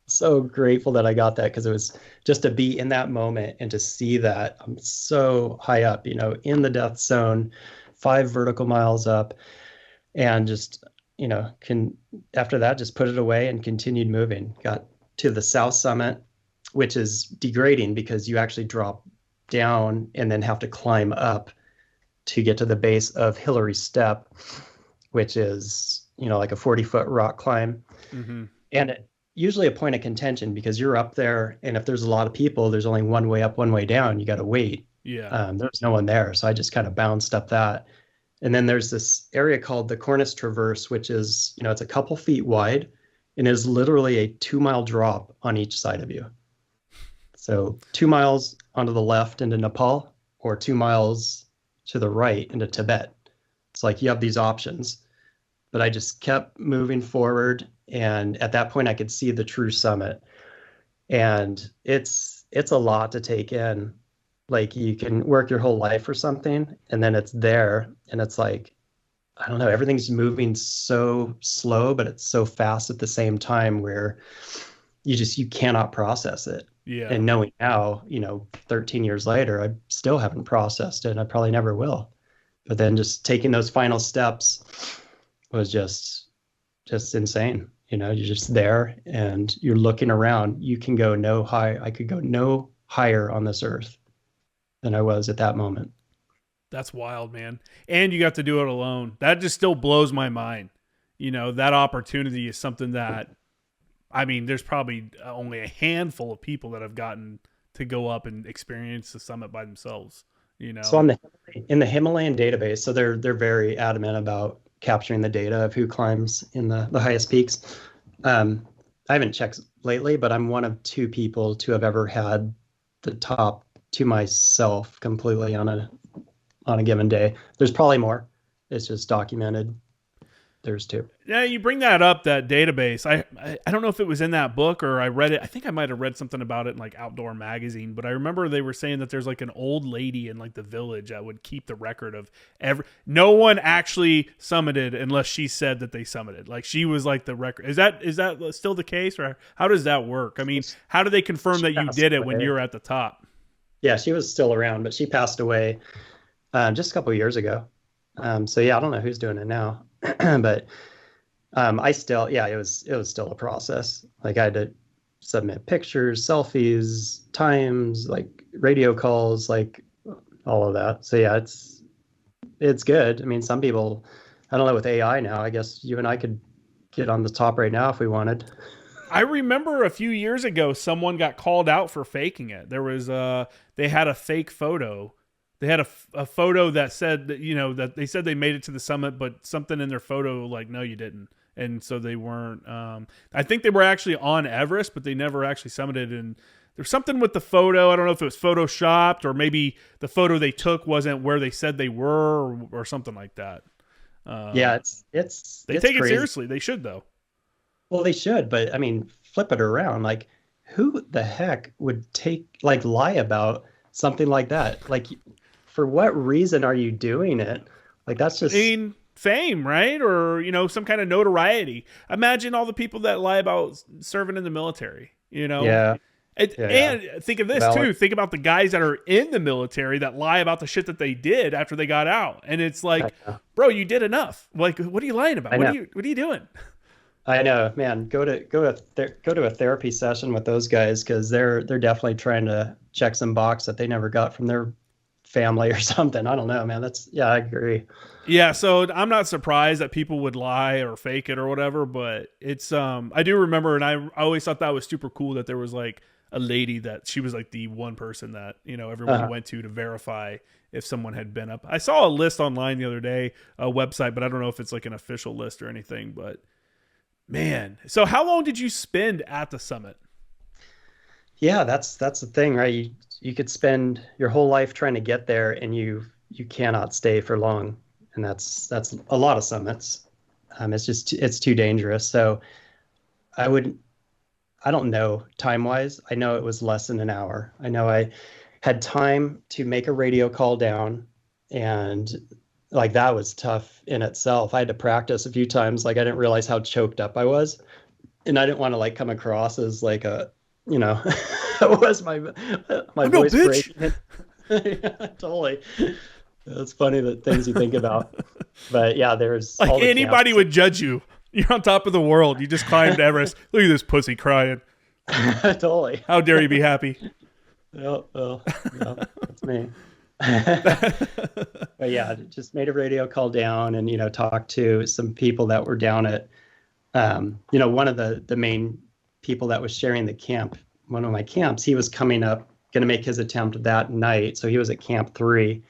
so grateful that I got that, because it was just to be in that moment and to see that I'm so high up, in the death zone, 5 vertical miles up, and just, can after that just put it away and continued moving. Got to the south summit, which is degrading because you actually drop down and then have to climb up to get to the base of Hillary Step, which is, like a 40-foot rock climb. Mm-hmm. And usually a point of contention, because you're up there, and if there's a lot of people, there's only one way up, one way down. You got to wait. Yeah. There's no one there. So I just kind of bounced up that. And then there's this area called the Cornice Traverse, which is, it's a couple feet wide and is literally a 2-mile drop on each side of you. So 2 miles onto the left into Nepal, or 2 miles to the right into Tibet. It's like you have these options. But I just kept moving forward, and at that point I could see the true summit. And it's a lot to take in. Like, you can work your whole life for something, and then it's there, and it's like, I don't know, everything's moving so slow, but it's so fast at the same time, where you cannot process it. Yeah. And knowing now, 13 years later, I still haven't processed it, and I probably never will. But then just taking those final steps was just insane. You're just there and you're looking around. You can go no high. I could go no higher on this earth than I was at that moment. That's wild, man. And you got to do it alone. That just still blows my mind. That opportunity is something that, I mean, there's probably only a handful of people that have gotten to go up and experience the summit by themselves. So in the Himalayan database, so they're very adamant about capturing the data of who climbs in the highest peaks. I haven't checked lately, but I'm one of 2 people to have ever had the top to myself completely on a given day. There's probably more. It's just documented. There's 2. Yeah, you bring that up, that database. I don't know if it was in that book or I read it. I think I might have read something about it in like Outdoor Magazine, but I remember they were saying that there's like an old lady in like the village that would keep the record of no one actually summited unless she said that they summited. Like, she was like the record. Is that still the case, or how does that work? I mean, how do they confirm that you did it when you were at the top? Yeah, she was still around, but she passed away just a couple of years ago. So yeah, I don't know who's doing it now. But I still, yeah, it was still a process. Like, I had to submit pictures, selfies, times, like radio calls, like all of that. So yeah, it's good. I mean, some people, I don't know, with AI now, I guess you and I could get on the top right now if we wanted. I remember a few years ago, someone got called out for faking it. There was they had a fake photo. They had a photo that said that, that they said they made it to the summit, but something in their photo, like, no, you didn't. And so they weren't, I think they were actually on Everest, but they never actually summited. And there's something with the photo. I don't know if it was photoshopped, or maybe the photo they took wasn't where they said they were, or something like that. Yeah, they it's take it crazy. seriously. They should, though. Well, they should, but I mean, flip it around. Like, who the heck would lie about something like that? Like, for what reason are you doing it? Like, that's just, I mean, fame, right? Or, some kind of notoriety. Imagine all the people that lie about serving in the military, Yeah. Yeah. And think of this Valid. too. Think about the guys that are in the military that lie about the shit that they did after they got out. And it's like, bro, you did enough. Like, what are you lying about? What are you doing? I know, man. Go to a therapy session with those guys, because they're definitely trying to check some box that they never got from their family or something. I don't know, man. I agree. Yeah, so I'm not surprised that people would lie or fake it or whatever, but it's I do remember, and I always thought that was super cool that there was like a lady that she was like the one person that everyone went to verify if someone had been up. I saw a list online the other day, a website, but I don't know if it's like an official list or anything. But man, so how long did you spend at the summit? Yeah, that's the thing, right? You could spend your whole life trying to get there, and you cannot stay for long, and that's a lot of summits. It's too dangerous. So I don't know time wise. I know it was less than an hour. I know I had time to make a radio call down, and like that was tough in itself. I had to practice a few times. Like I didn't realize how choked up I was, and I didn't want to like come across as like that was my voice breaking. Yeah, totally. It's funny the things you think about. But yeah, there's like anybody would judge you. You're on top of the world. You just climbed Everest. Look at this pussy crying. Totally. How dare you be happy? Well, that's me. But yeah, just made a radio call down and, talked to some people that were down at, one of the main people that was sharing the camp, one of my camps, he was coming up, going to make his attempt that night. So he was at Camp 3.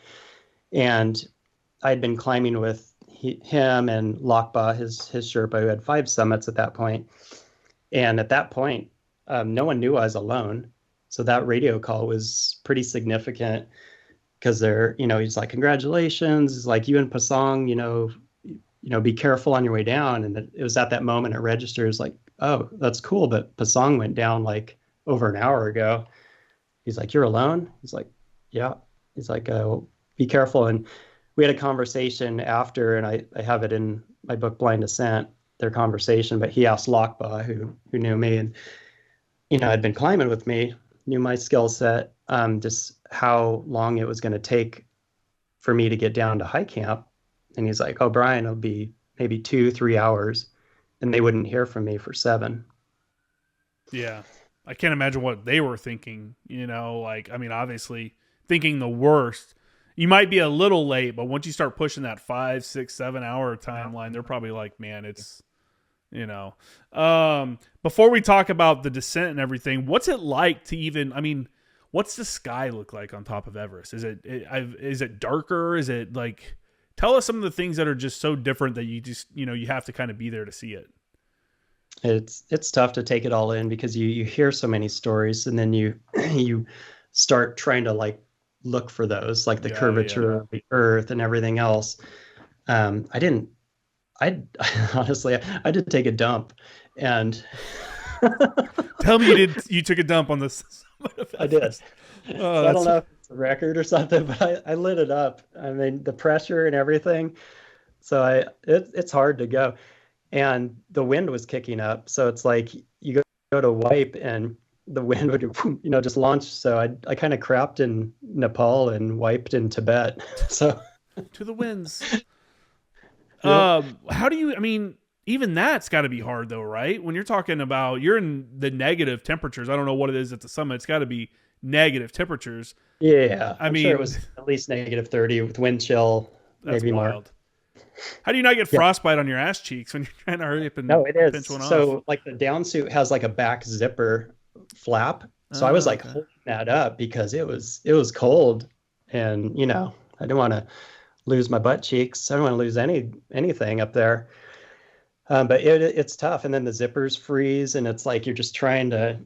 And I'd been climbing with him and Lakba, his Sherpa, who had 5 summits at that point. And at that point, no one knew I was alone. So that radio call was pretty significant, because he's like, congratulations. He's like, you and Pasang, be careful on your way down. And it was at that moment it registers like, oh, that's cool. But Pasang went down like over an hour ago. He's like, you're alone? He's like, yeah. He's like, be careful. And we had a conversation after, and I have it in my book, Blind Descent, their conversation, but he asked Lakba, who knew me and, had been climbing with me, knew my skill set, just how long it was going to take for me to get down to high camp. And he's like, oh, Brian, it'll be maybe 2-3 hours. And they wouldn't hear from me for 7. Yeah. I can't imagine what they were thinking, obviously thinking the worst. You might be a little late, but once you start pushing that 5, 6, 7 hour timeline, they're probably like, man, it's, before we talk about the descent and everything, what's it like to what's the sky look like on top of Everest? Is it darker? Is it like, tell us some of the things that are just so different that you just, you have to kind of be there to see it. It's tough to take it all in, because you hear so many stories, and then you start trying to like look for those, like the curvature of the earth and everything else. I honestly, I did take a dump, and tell me you took a dump on this. I did. So I don't know if it's a record or something, but I lit it up. I mean, the pressure and everything. So it's hard to go. And the wind was kicking up. So it's like you go to wipe and the wind would, just launch. So I kind of crapped in Nepal and wiped in Tibet. So to the winds. How do you, even that's got to be hard though, right? When you're talking about, you're in the negative temperatures. I don't know what it is at the summit. It's got to be negative temperatures. Yeah. I'm sure it was at least -30 with wind chill, maybe wild. More. How do you not get frostbite on your ass cheeks when you're trying to hurry up and pinch one off? So like the down suit has like a back zipper flap. So I was like holding that up because it was cold, and I didn't want to lose my butt cheeks. I don't want to lose anything up there. But it's tough. And then the zippers freeze, and it's like you're just trying to,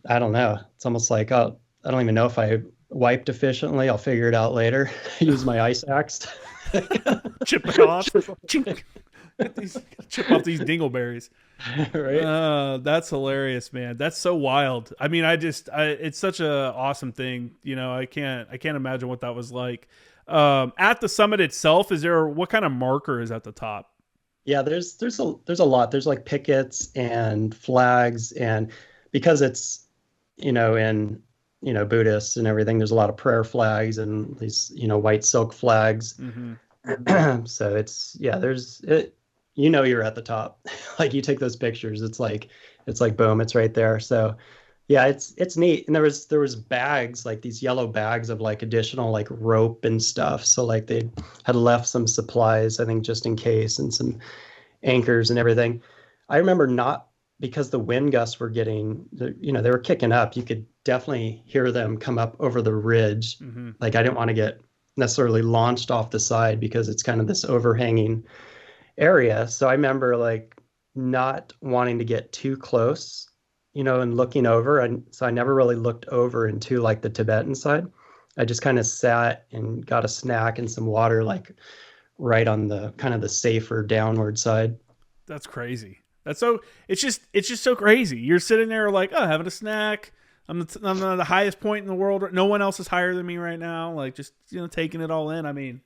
I don't know. It's almost like, oh, I don't even know if I wiped efficiently. I'll figure it out later. Use my ice axe. Chip it off. Chip off these dingleberries. Right. That's hilarious, man. That's so wild. It's such a awesome thing. I can't imagine what that was like. At the summit itself, is there what kind of marker is at the top? Yeah, there's a lot. There's like pickets and flags, and because it's, in, Buddhists and everything, there's a lot of prayer flags and these, white silk flags. Mm-hmm. So it's, yeah, you're at the top. Like you take those pictures, it's like boom, it's right there. So yeah, it's neat. And there was bags, like these yellow bags of like additional like rope and stuff. So like they had left some supplies, I think, just in case, and some anchors and everything. I remember not because the wind gusts were they were kicking up. You could definitely hear them come up over the ridge. Mm-hmm. Like I didn't want to get necessarily launched off the side because it's kind of this overhanging area. So I remember like not wanting to get too close, and looking over. And so I never really looked over into like the Tibetan side. I just kind of sat and got a snack and some water, like right on the kind of the safer downward side. That's crazy. That's so. It's just so crazy. You're sitting there like, oh, having a snack. I'm the highest point in the world. No one else is higher than me right now. Like just taking it all in. I mean,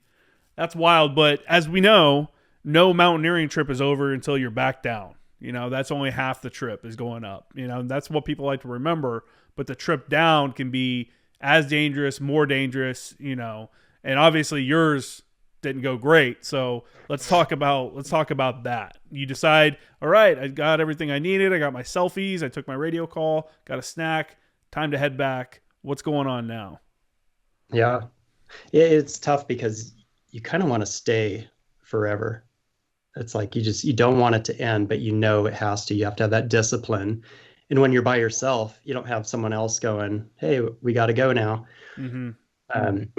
that's wild. But as we know, no mountaineering trip is over until you're back down. That's only half the trip is going up. That's what people like to remember. But the trip down can be as dangerous, more dangerous. And obviously yours didn't go great. So let's talk about that. You decide, all right, I got everything I needed. I got my selfies. I took my radio call. Got a snack. Time to head back. What's going on now? Yeah, it's tough because you kind of want to stay forever. It's like you don't want it to end, but it has to. You have to have that discipline. And when you're by yourself, you don't have someone else going, "Hey, we got to go now." Mm-hmm. And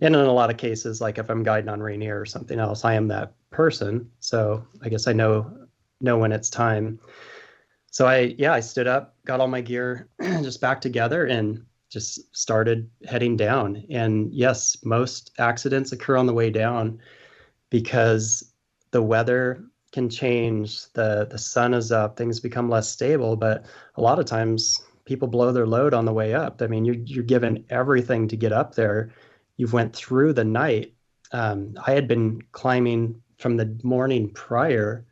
in a lot of cases, like if I'm guiding on Rainier or something else, I am that person. So I guess I know when it's time. So I stood up, got all my gear just back together, and just started heading down. And yes, most accidents occur on the way down because the weather can change. The sun is up, things become less stable, but a lot of times people blow their load on the way up. I mean, you're given everything to get up there. You've went through the night. I had been climbing from the morning prior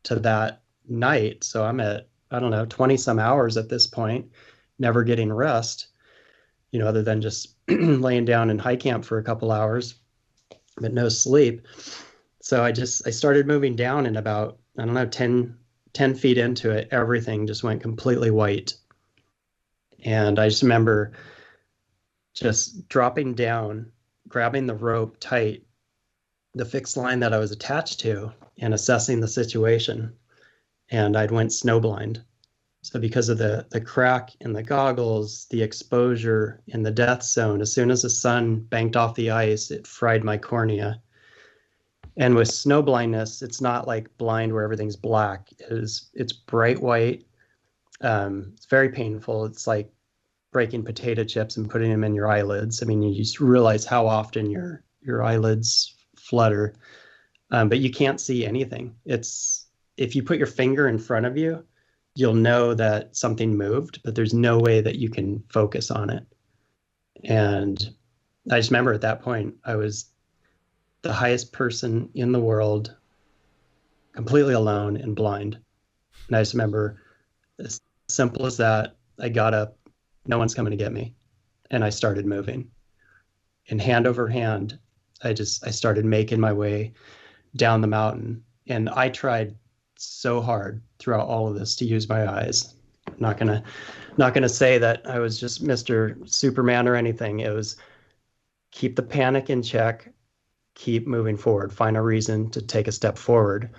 to that night, so I'm at, I don't know, 20 some hours at this point, never getting rest, other than just laying down in high camp for a couple hours, but no sleep. So I started moving down, and about, I don't know, 10 feet into it, everything just went completely white. And I just remember just dropping down, grabbing the rope tight, the fixed line that I was attached to, and assessing the situation. And I'd went snowblind. So because of the crack in the goggles, the exposure in the death zone, as soon as the sun banked off the ice, it fried my cornea. And with snow blindness, it's not like blind where everything's black. It's bright white. It's very painful. It's like breaking potato chips and putting them in your eyelids. I mean, you just realize how often your eyelids flutter, but you can't see anything. If you put your finger in front of you, you'll know that something moved, but there's no way that you can focus on it. And I just remember at that point, I was the highest person in the world, completely alone and blind. And I just remember, as simple as that, I got up, no one's coming to get me. And I started moving. And hand over hand, I started making my way down the mountain. And I tried so hard throughout all of this to use my eyes. I'm not gonna say that I was just Mr. Superman or anything. It was keep the panic in check, keep moving forward, find a reason to take a step forward.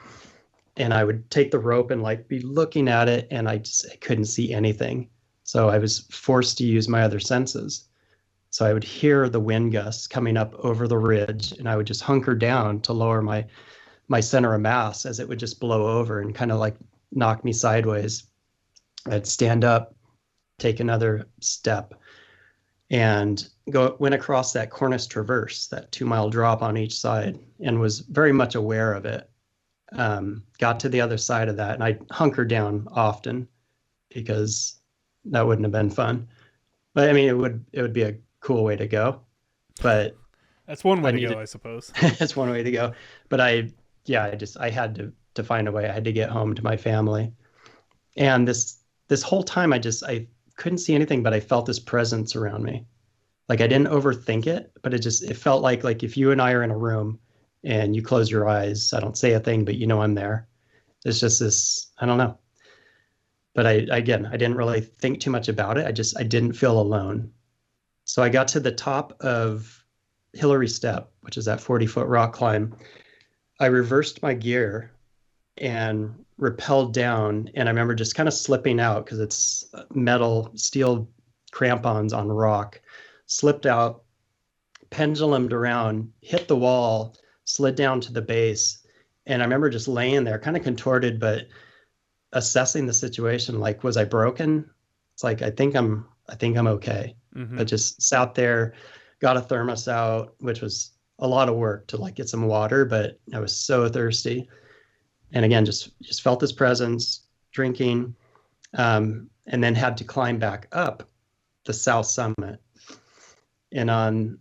And I would take the rope and like be looking at it, and I couldn't see anything. So I was forced to use my other senses. So I would hear the wind gusts coming up over the ridge, and I would just hunker down to lower my center of mass as it would just blow over and kind of like knock me sideways. I'd stand up, take another step, and went across that Cornice Traverse, that 2-mile drop on each side, and was very much aware of it. Got to the other side of that, and I hunkered down often because that wouldn't have been fun. But I mean, it would be a cool way to go. But That's one way I to go, needed, I suppose. that's one way to go. But I had to find a way. I had to get home to my family. And this whole time I couldn't see anything, but I felt this presence around me. Like I didn't overthink it, but it felt like if you and I are in a room and you close your eyes, I don't say a thing, but you know I'm there. It's just this, I don't know. But I didn't really think too much about it. I didn't feel alone. So I got to the top of Hillary Step, which is that 40-foot rock climb. I reversed my gear and rappelled down. And I remember just kind of slipping out because it's metal, steel crampons on rock, slipped out, pendulumed around, hit the wall, slid down to the base. And I remember just laying there, kind of contorted, but assessing the situation. Like, was I broken? It's like, I think I'm okay. Mm-hmm. But just sat there, got a thermos out, which was a lot of work to like get some water, but I was so thirsty. And again, just felt this presence, drinking, and then had to climb back up the south summit. And on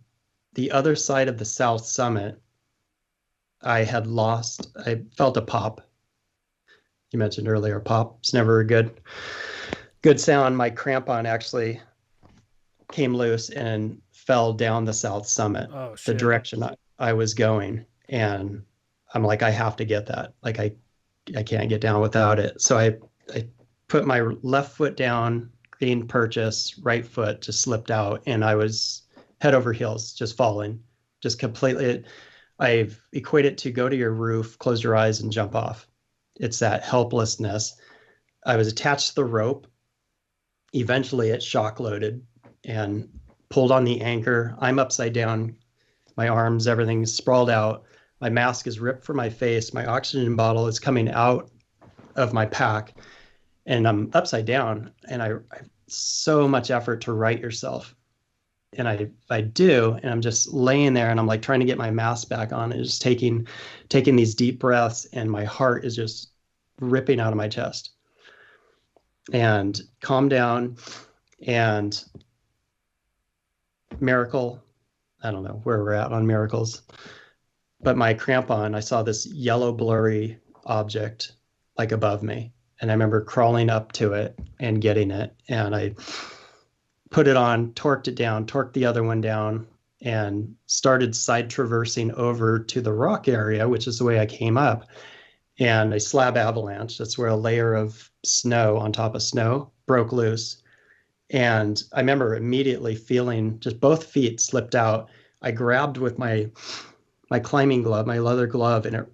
the other side of the south summit, I felt a pop. You mentioned earlier, pop. It's never a good sound. My crampon actually came loose and fell down the south summit, Oh the shit. direction I was going. And I'm like, I have to get that. Like I can't get down without it. So I put my left foot down, gained purchase, right foot just slipped out, and I was head over heels, just falling, just completely. I've equated to go to your roof, close your eyes, and jump off. It's that helplessness. I was attached to the rope. Eventually, it shock loaded and pulled on the anchor. I'm upside down, my arms, everything's sprawled out. My mask is ripped from my face. My oxygen bottle is coming out of my pack, and I'm upside down. And I have so much effort to right yourself. And I do, and I'm just laying there, and I'm like trying to get my mask back on, and just taking these deep breaths, and my heart is just ripping out of my chest. And calm down, and miracle. I don't know where we're at on miracles, but my crampon, I saw this yellow blurry object like above me, and I remember crawling up to it and getting it, and I put it on, torqued it down, torqued the other one down, and started side traversing over to the rock area, which is the way I came up. And a slab avalanche, that's where a layer of snow on top of snow broke loose. And I remember immediately feeling just both feet slipped out. I grabbed with my climbing glove, my leather glove, and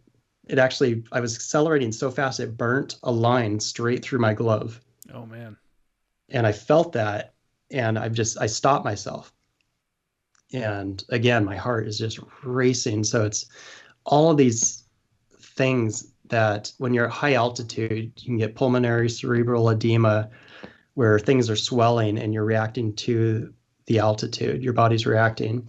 it actually, I was accelerating so fast it burnt a line straight through my glove. Oh man. And I felt that, and I stopped myself. And again, my heart is just racing. So it's all of these things that when you're at high altitude, you can get pulmonary cerebral edema, where things are swelling and you're reacting to the altitude. Your body's reacting.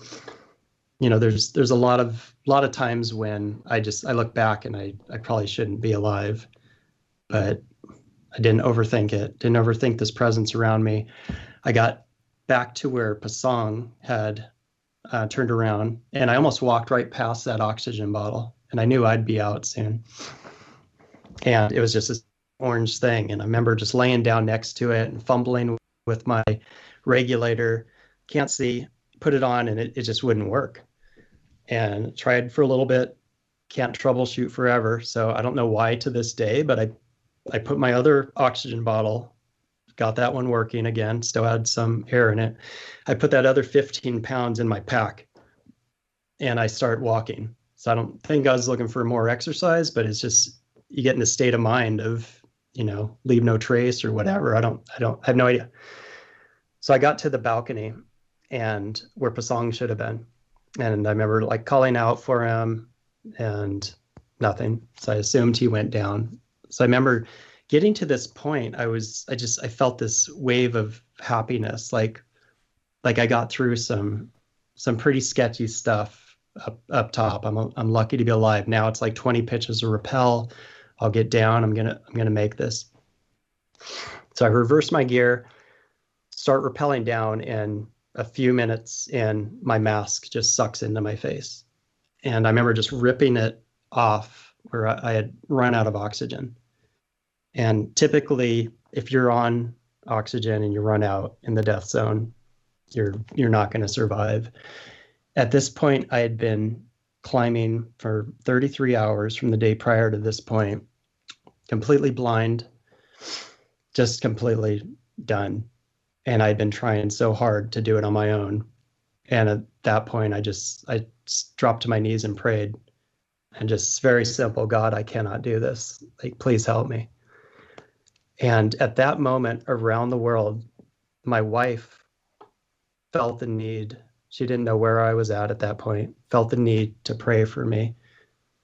You know, there's a lot of times when I look back and I probably shouldn't be alive, but I didn't overthink it. Didn't overthink this presence around me. I got back to where Pasang had turned around, and I almost walked right past that oxygen bottle, and I knew I'd be out soon. And it was just this orange thing, and I remember just laying down next to it and fumbling with my regulator. Can't see, put it on, and it just wouldn't work. And tried for a little bit, can't troubleshoot forever. So I don't know why to this day, but I put my other oxygen bottle, got that one working again, still had some air in it. I put that other 15 pounds in my pack, and I start walking. So I don't think I was looking for more exercise, but it's just, you get in the state of mind of, leave no trace or whatever. I have no idea. So I got to the balcony and where Pasang should have been. And I remember like calling out for him and nothing. So I assumed he went down. So I remember getting to this point, I felt this wave of happiness. Like I got through some pretty sketchy stuff up top. I'm lucky to be alive. Now it's like 20 pitches of rappel. I'll get down. I'm gonna make this. So I reverse my gear, start rappelling down, and a few minutes in, my mask just sucks into my face. And I remember just ripping it off where I had run out of oxygen. And typically, if you're on oxygen and you run out in the death zone, you're not going to survive. At this point, I had been climbing for 33 hours from the day prior to this point, completely blind, just completely done. And I'd been trying so hard to do it on my own. And at that point, I dropped to my knees and prayed, and just very simple, God, I cannot do this. Like, please help me. And at that moment around the world, my wife felt the need. She didn't know where I was at that point, felt the need to pray for me.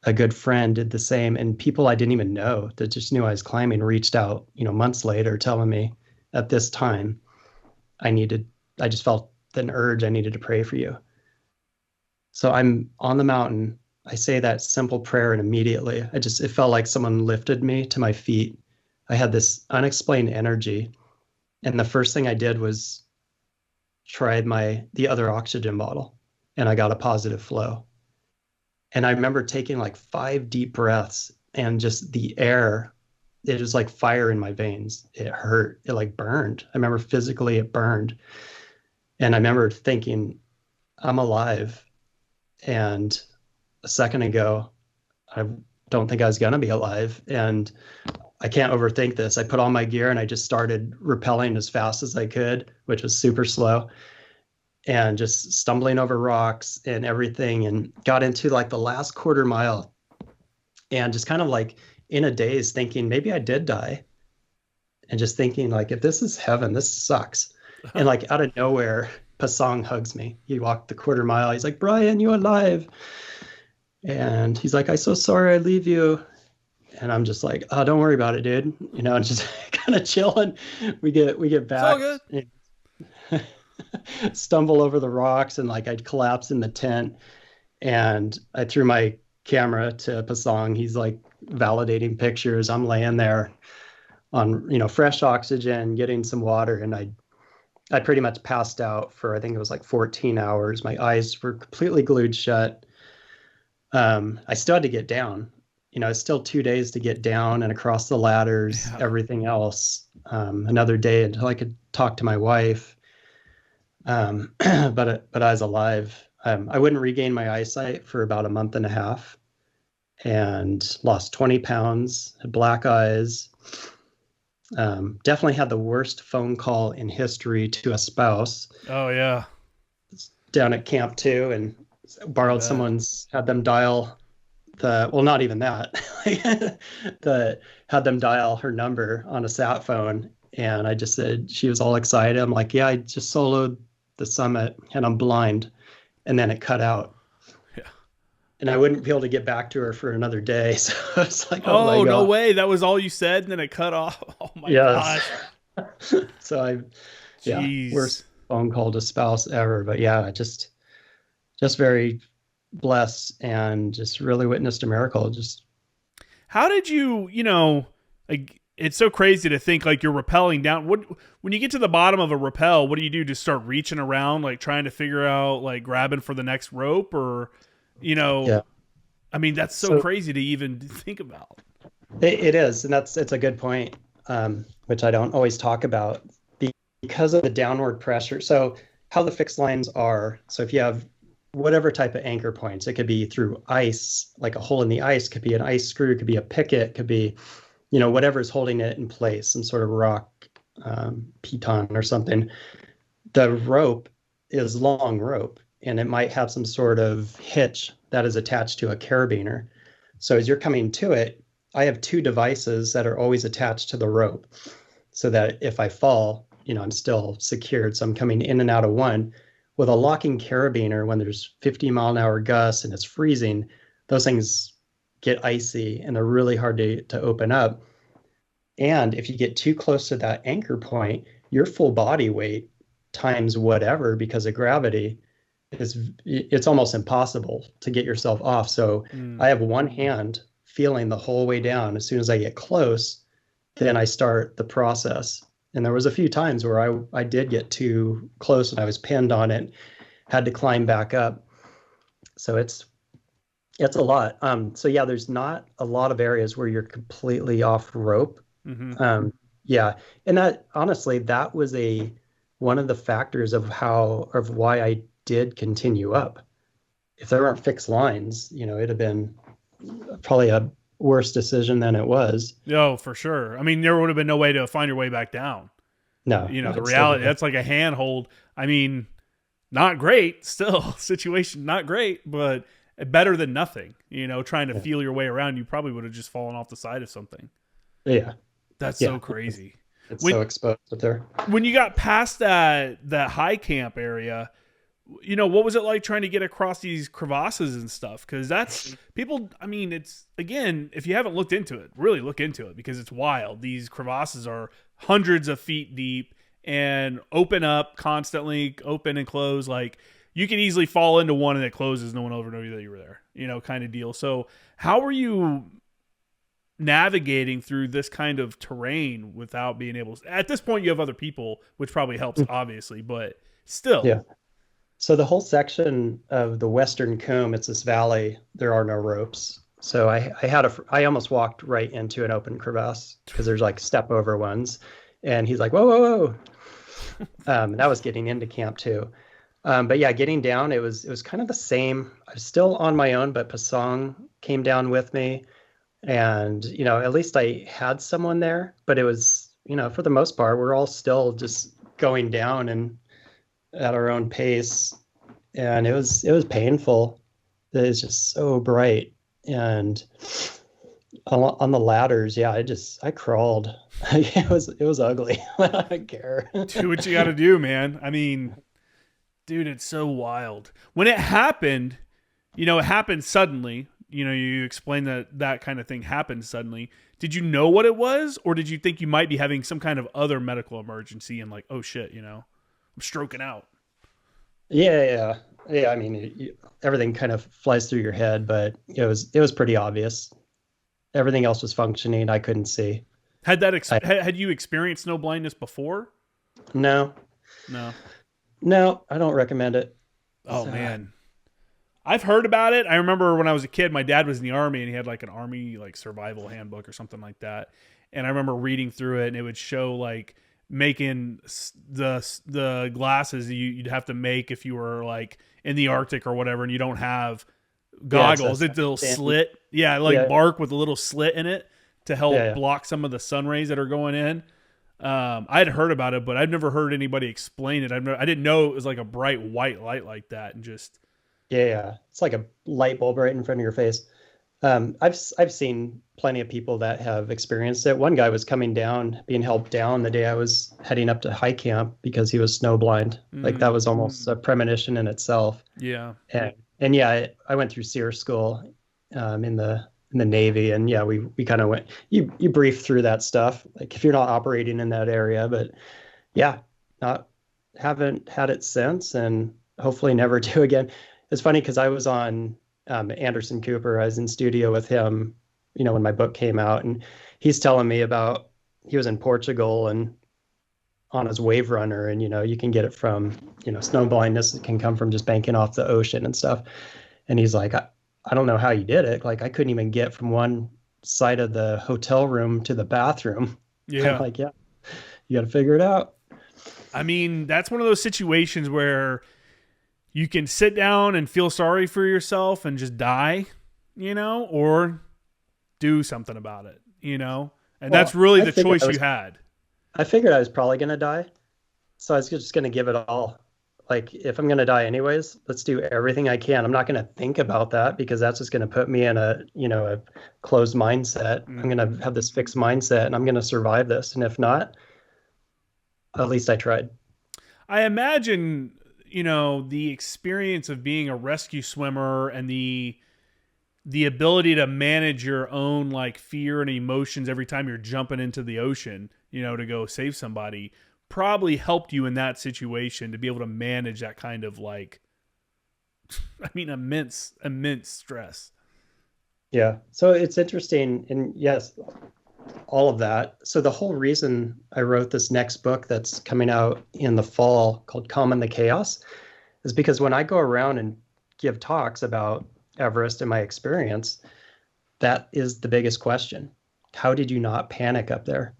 A good friend did the same. And people I didn't even know that just knew I was climbing reached out, months later, telling me at this time, I just felt an urge. I needed to pray for you. So I'm on the mountain. I say that simple prayer, and immediately it felt like someone lifted me to my feet. I had this unexplained energy. And the first thing I did was tried the other oxygen bottle, and I got a positive flow. And I remember taking like 5 deep breaths, and just the air, it was like fire in my veins. It hurt. It like burned. I remember physically it burned. And I remember thinking, I'm alive. And a second ago, I don't think I was going to be alive. And I can't overthink this. I put on my gear and I just started rappelling as fast as I could, which was super slow, and just stumbling over rocks and everything, and got into like the last quarter mile, and just kind of like in a daze thinking maybe I did die, and just thinking like, if this is heaven, this sucks. And like out of nowhere, Pasang hugs me. He walked the quarter mile. He's like, Brian, you alive? And he's like, I'm so sorry I leave you. And I'm just like, oh, don't worry about it, dude. And just kind of chilling. We get back. It's all good. Stumble over the rocks, and like I'd collapse in the tent. And I threw my camera to Pasang. He's like validating pictures. I'm laying there on, fresh oxygen, getting some water. And I pretty much passed out for, I think it was like 14 hours. My eyes were completely glued shut. I still had to get down. It's still 2 days to get down and across the ladders, everything else. Another day until I could talk to my wife. But I was alive. I wouldn't regain my eyesight for about a month and a half, and lost 20 pounds, had black eyes. Definitely had the worst phone call in history to a spouse. Oh yeah. Down at Camp 2, and borrowed someone's, had them dial not even that, had them dial her number on a sat phone. And I just said, she was all excited. I'm like, yeah, I just soloed the summit and I'm blind. And then it cut out. Yeah. And I wouldn't be able to get back to her for another day. So it's like, oh no way. That was all you said, and then it cut off. Oh my gosh. So worst phone call to spouse ever. But yeah, just very blessed, and just really witnessed a miracle. Just how did you, like, it's so crazy to think like you're rappelling down. When you get to the bottom of a rappel, what do you do? Just start reaching around, like trying to figure out, like grabbing for the next rope, or yeah. I mean, that's so crazy to even think about. It is, and it's a good point, which I don't always talk about, because of the downward pressure. So how the fixed lines are, so if you have whatever type of anchor points, it could be through ice, like a hole in the ice, could be an ice screw, could be a picket, could be, whatever's holding it in place, some sort of rock piton or something. The rope is long rope, and it might have some sort of hitch that is attached to a carabiner. So as you're coming to it, I have 2 devices that are always attached to the rope, so that if I fall, I'm still secured. So I'm coming in and out of one. With a locking carabiner, when there's 50-mile-an-hour gusts and it's freezing, those things get icy and they're really hard to open up. And if you get too close to that anchor point, your full body weight times whatever, because of gravity, it's almost impossible to get yourself off. So I have one hand feeling the whole way down. As soon as I get close, then I start the process. And there was a few times where I did get too close and I was pinned on it, had to climb back up. So it's a lot. So yeah, there's not a lot of areas where you're completely off rope. Hmm. Yeah, and that honestly, that was a one of the factors of why I did continue up. If there weren't fixed lines, it'd have been probably a worse decision than it was. Oh, for sure. I mean, there would have been no way to find your way back down. No, The I'd still be reality, there. that's like a handhold. I mean, not great still, situation not great, but better than nothing. Trying to Yeah, feel your way around, you probably would have just fallen off the side of something. yeah, That's so yeah. crazy. It's When so exposed up there. when you got past that high camp area, what was it like trying to get across these crevasses and stuff? Because that's people. I mean, it's again, if you haven't looked into it, really look into it because it's wild. These crevasses are hundreds of feet deep and open up constantly, open and close. Like you can easily fall into one and it closes. No one will ever know that you were there. Kind of deal. So how were you navigating through this kind of terrain without being able to, at this point you have other people, which probably helps obviously, but still. Yeah. So the whole section of the Western Combe, it's this valley. There are no ropes. So I almost walked right into an open crevasse because there's like step over ones, and he's like, whoa, whoa, whoa. That was getting into camp too. But yeah, getting down, it was kind of the same. I was still on my own, but Pasong came down with me, and at least I had someone there. But it was, for the most part, we're all still just going down and at our own pace, and it was painful. It's just so bright, and on the ladders, yeah, I crawled. It was ugly. I don't care. Do what you got to do, man. I mean, dude, it's so wild. When it happened, it happened suddenly. You explained that kind of thing happened suddenly. Did you know what it was, or did you think you might be having some kind of other medical emergency and like, oh shit, I'm stroking out? Yeah, yeah, yeah. I mean, everything kind of flies through your head, but it was pretty obvious. Everything else was functioning. I couldn't see. I Had you experienced snow blindness before? No, No. no, I don't recommend it. Oh So, man, I've heard about it. I remember when I was a kid, my dad was in the army and he had like an army like survival handbook or something like that. And I remember reading through it and it would show like making the glasses you'd have to make if you were like in the Arctic or whatever and you don't have yeah, it's goggles. It's a little a slit. Yeah, like yeah, bark with a little slit in it to yeah, help yeah. block some of the sun rays that are going in. I had heard about it, but I've never heard anybody explain it. I didn't know it was like a bright white light like that, and just Yeah, yeah. It's like a light bulb right in front of your face. I've seen plenty of people that have experienced it. One guy was coming down, being helped down the day I was heading up to high camp because he was snowblind. Like that was almost a premonition in itself. yeah. And yeah, I went through SEER school in the Navy, and yeah, we kind of went. You brief through that stuff, like if you're not operating in that area, but yeah, not haven't had it since, and hopefully never do again. It's funny because I was on Anderson Cooper. I was in studio with him, when my book came out, and he's telling me about he was in Portugal and on his wave runner, and you can get it from snow blindness. It can come from just banking off the ocean and stuff. And he's like, I don't know how you did it. Like I couldn't even get from one side of the hotel room to the bathroom. I'm Yeah. like, yeah, you got to figure it out. I mean, that's one of those situations where you can sit down and feel sorry for yourself and just die, or do something about it, And that's Well, really I the figured choice you had. I figured I was probably gonna die, so I was just gonna give it all. Like if I'm gonna die anyways, let's do everything I can. I'm not gonna think about that because that's just gonna put me in a closed mindset. I'm Mhm. gonna have this fixed mindset, and I'm gonna survive this. And if not, at least I tried. I imagine, the experience of being a rescue swimmer and the ability to manage your own like fear and emotions every time you're jumping into the ocean, to go save somebody probably helped you in that situation to be able to manage that kind of like I mean immense stress. Yeah. So it's interesting, and yes, all of that. So the whole reason I wrote this next book that's coming out in the fall called Calm in the Chaos is because when I go around and give talks about Everest and my experience, that is the biggest question. How did you not panic up there?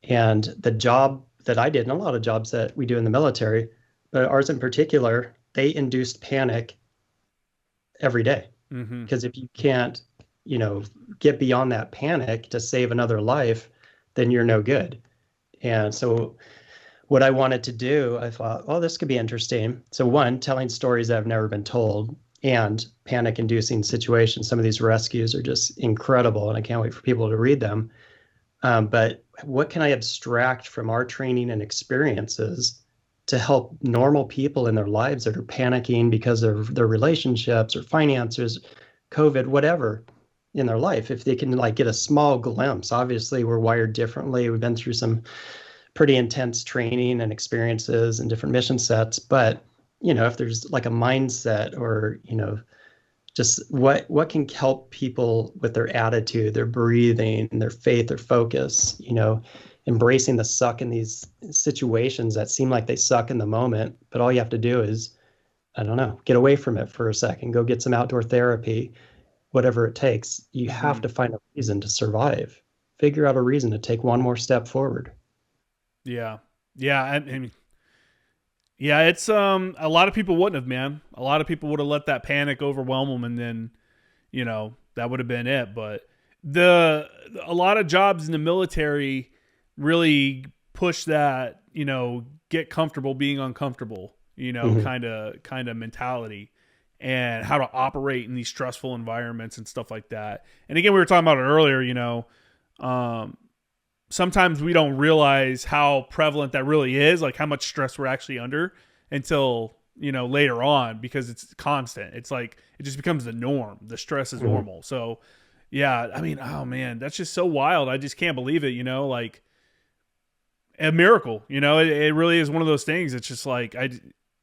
And the job that I did, and a lot of jobs that we do in the military, but ours in particular, they induced panic every day. Mm-hmm. Because if you can't, get beyond that panic to save another life, then you're no good. And so what I wanted to do, I thought, oh, this could be interesting. So one, telling stories that have never been told and panic inducing situations. Some of these rescues are just incredible, and I can't wait for people to read them. But what can I abstract from our training and experiences to help normal people in their lives that are panicking because of their relationships or finances, COVID, whatever in their life? If they can like get a small glimpse, obviously we're wired differently. We've been through some pretty intense training and experiences and different mission sets. But, if there's like a mindset or, just what can help people with their attitude, their breathing, their faith, their focus, embracing the suck in these situations that seem like they suck in the moment, but all you have to do is, I don't know, get away from it for a second, go get some outdoor therapy, whatever it takes. You Mm-hmm. have to find a reason to survive. Figure out a reason to take one more step forward. Yeah. Yeah. I mean, yeah, it's a lot of people wouldn't have, man. A lot of people would have let that panic overwhelm them, and then, that would have been it. But a lot of jobs in the military really push that, get comfortable being uncomfortable, Mm-hmm. kind of mentality, and how to operate in these stressful environments and stuff like that. And again, we were talking about it earlier, sometimes we don't realize how prevalent that really is, like how much stress we're actually under until, later on, because it's constant. It's like, it just becomes the norm. The stress is normal. So yeah, I mean, oh man, that's just so wild. I just can't believe it, like a miracle, it really is one of those things. It's just like,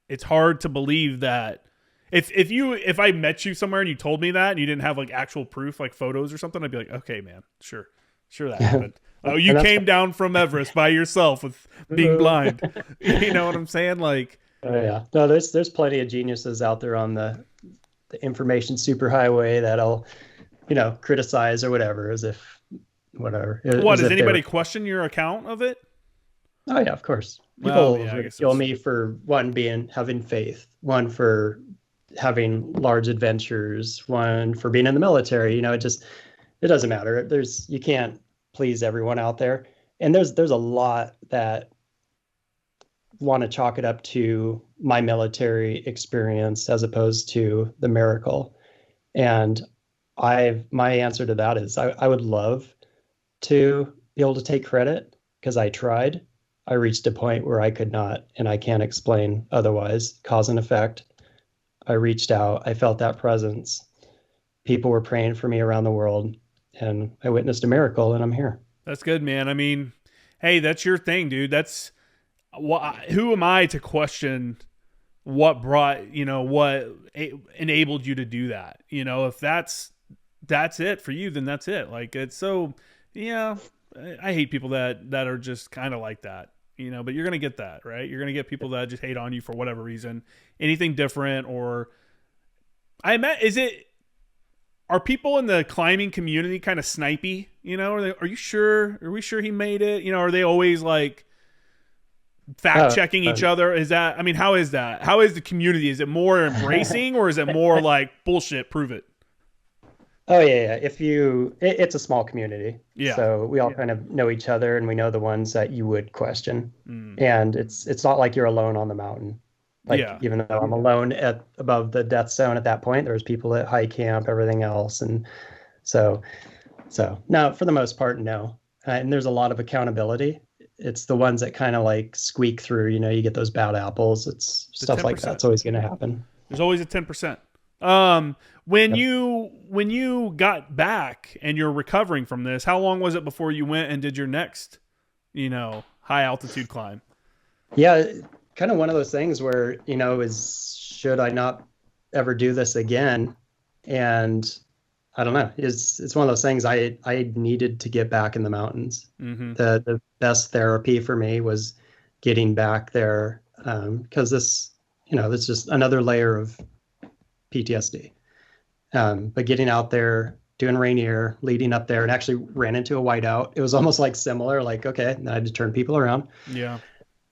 it's hard to believe that if I met you somewhere and you told me that and you didn't have like actual proof, like photos or something, I'd be like, okay, man, sure that happened. Oh, you came down from Everest by yourself with being blind. You know what I'm saying? Like, oh yeah, no, there's plenty of geniuses out there on the information superhighway that'll, criticize or whatever, as if whatever, what as does if they were. anybody question your account of it? Oh yeah, of course. Well, People yeah, I guess ridicule me for one being having faith, one for having large adventures, one for being in the military. It doesn't matter. You can't please everyone out there. And there's a lot that want to chalk it up to my military experience as opposed to the miracle. And my answer to that is I would love to be able to take credit because I tried. I reached a point where I could not, and I can't explain otherwise, cause and effect. I reached out, I felt that presence. People were praying for me around the world, and I witnessed a miracle, and I'm here. That's good, man. I mean, hey, that's your thing, dude. That's who am I to question what what enabled you to do that? If that's it for you, then that's it. Like, it's so, yeah, I hate people that are just kind of like that, but you're going to get that, right? You're going to get people that just hate on you for whatever reason, anything different. Or are people in the climbing community kind of snipey? Are you sure? Are we sure he made it? Are they always like fact checking each other? Is that, I mean, how is that? How is the community? Is it more embracing or is it more like bullshit? Prove it. Oh yeah. It's a small community. Yeah. So we all kind of know each other, and we know the ones that you would question. And it's not like you're alone on the mountain. Like, even though I'm alone above the death zone at that point, there's people at high camp, everything else. And so now for the most part, no. And there's a lot of accountability. It's the ones that kind of like squeak through, you get those bad apples. It's stuff like that's always going to happen. There's always a 10%. When you got back and you're recovering from this, how long was it before you went and did your next, high altitude climb? Yeah, kind of one of those things where, is should I not ever do this again? And I don't know. It's one of those things I needed to get back in the mountains. Mm-hmm. The best therapy for me was getting back there, because this is just another layer of PTSD. But getting out there, doing Rainier, leading up there, and actually ran into a whiteout. It was almost like similar, like, okay, and I had to turn people around. Yeah.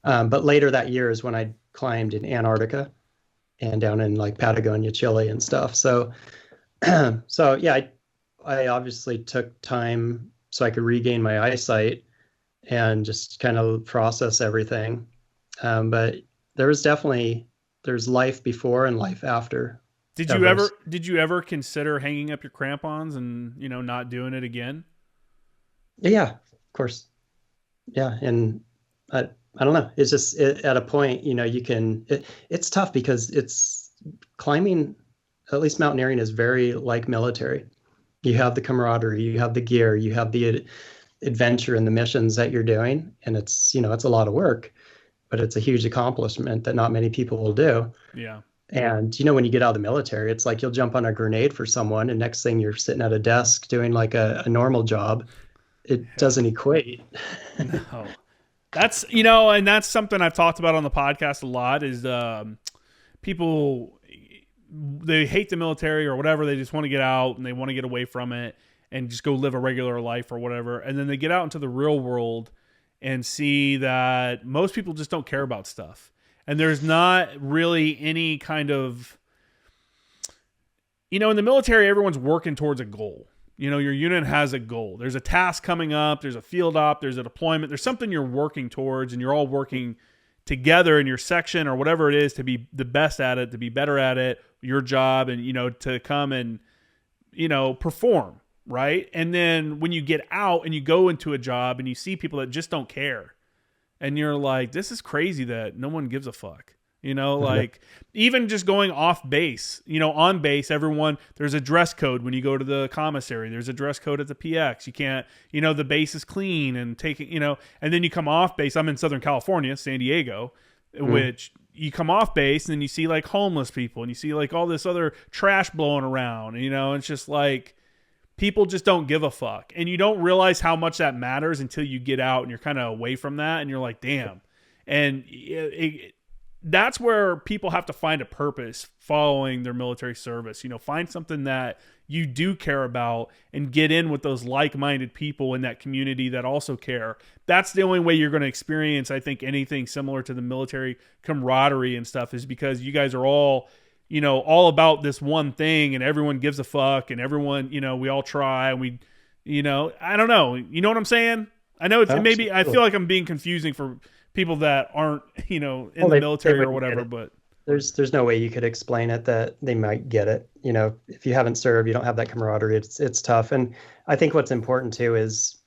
But later that year is when I climbed in Antarctica and down in like Patagonia, Chile and stuff. So, so yeah, I obviously took time so I could regain my eyesight and just kind of process everything. But there's life before and life after Everest. Did you ever consider hanging up your crampons and, not doing it again? Yeah, of course. Yeah. And I don't know. It's just at a point, it's tough because it's climbing, at least mountaineering is very like military. You have the camaraderie, you have the gear, you have the adventure and the missions that you're doing. And it's a lot of work, but it's a huge accomplishment that not many people will do. Yeah. And, when you get out of the military, it's like you'll jump on a grenade for someone and next thing you're sitting at a desk doing like a normal job. It doesn't equate. No. That's, and that's something I've talked about on the podcast a lot is people, they hate the military or whatever. They just want to get out and they want to get away from it and just go live a regular life or whatever. And then they get out into the real world and see that most people just don't care about stuff. And there's not really any kind of, in the military, everyone's working towards a goal. Your unit has a goal. There's a task coming up. There's a field op. There's a deployment. There's something you're working towards, and you're all working together in your section or whatever it is to be the best at it, to be better at it, your job, and, to come and, perform, right? And then when you get out and you go into a job and you see people that just don't care, and you're like, this is crazy that no one gives a fuck. Like even just going off base, on base, there's a dress code when you go to the commissary. There's a dress code at the PX. You can't, the base is clean and taking, and then you come off base. I'm in Southern California, San Diego, which you come off base and then you see like homeless people and you see like all this other trash blowing around, it's just like people just don't give a fuck. And you don't realize how much that matters until you get out and you're kind of away from that and you're like, damn. And that's where people have to find a purpose following their military service. Find something that you do care about and get in with those like-minded people in that community that also care. That's the only way you're going to experience, I think, anything similar to the military camaraderie and stuff is because you guys are all, all about this one thing and everyone gives a fuck and everyone, we all try and we, I don't know. You know what I'm saying? I know it's maybe, I feel like I'm being confusing for people that aren't, in the military or whatever, but there's no way you could explain it that they might get it. If you haven't served, you don't have that camaraderie. It's tough. And I think what's important too is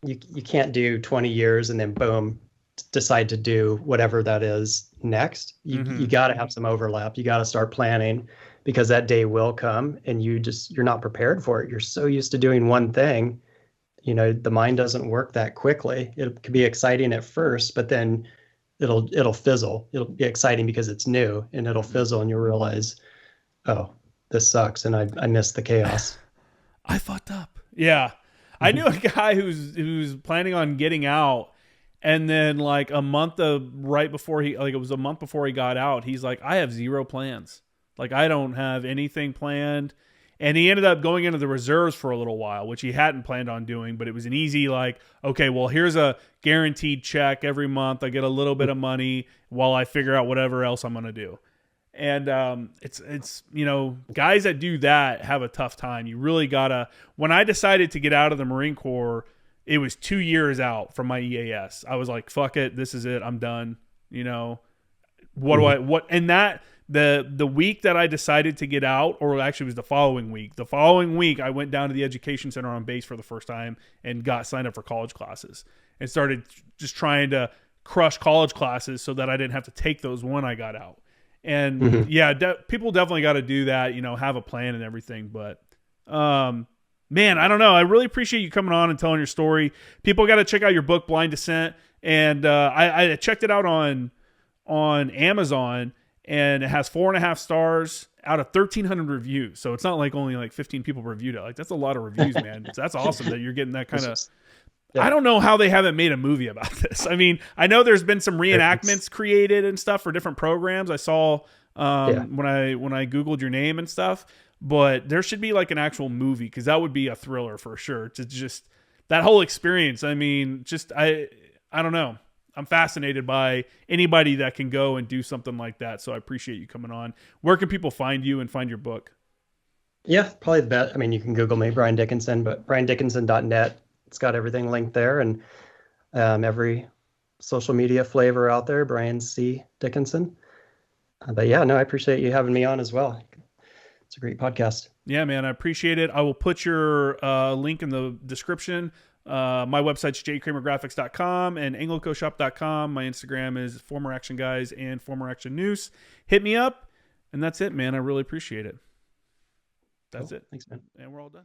you can't do 20 years and then boom, decide to do whatever that is next. You got to have some overlap. You got to start planning because that day will come and you're not prepared for it. You're so used to doing one thing. The mind doesn't work that quickly. It could be exciting at first, but then it'll fizzle. It'll be exciting because it's new and it'll fizzle and you'll realize, oh, this sucks. And I missed the chaos. I fucked up. Yeah. I knew a guy who's planning on getting out. And then like a month before he got out, he's like, I have zero plans. Like I don't have anything planned. And he ended up going into the reserves for a little while, which he hadn't planned on doing, but it was an easy like, okay, well, here's a guaranteed check every month. I get a little bit of money while I figure out whatever else I'm going to do. And it's guys that do that have a tough time. You really gotta, when I decided to get out of the Marine Corps, it was 2 years out from my EAS. I was like, fuck it. This is it. I'm done. The week that I decided to get out, or actually it was the following week, I went down to the education center on base for the first time and got signed up for college classes and started just trying to crush college classes so that I didn't have to take those when I got out. And people definitely got to do that, have a plan and everything. But, man, I don't know. I really appreciate you coming on and telling your story. People got to check out your book, Blind Descent. And, I checked it out on Amazon. And it has 4.5 stars out of 1,300 reviews. So it's not like only like 15 people reviewed it. Like that's a lot of reviews, man. So that's awesome that you're getting that kind of. Yeah. I don't know how they haven't made a movie about this. I mean, I know there's been some reenactments created and stuff for different programs. I saw when I Googled your name and stuff, but there should be like an actual movie because that would be a thriller for sure. To just that whole experience. I mean, just I don't know. I'm fascinated by anybody that can go and do something like that. So I appreciate you coming on. Where can people find you and find your book? Yeah, probably the best. I mean, you can Google me, Brian Dickinson, but briandickinson.net. It's got everything linked there, and every social media flavor out there, Brian C. Dickinson. But yeah, no, I appreciate you having me on as well. It's a great podcast. Yeah, man, I appreciate it. I will put your link in the description. My website's jkramergraphics.com and anglocoshop.com. My Instagram is Former Action Guys and Former Action News. Hit me up, and that's it, man. I really appreciate it. That's Cool. it. Thanks, man. And we're all done.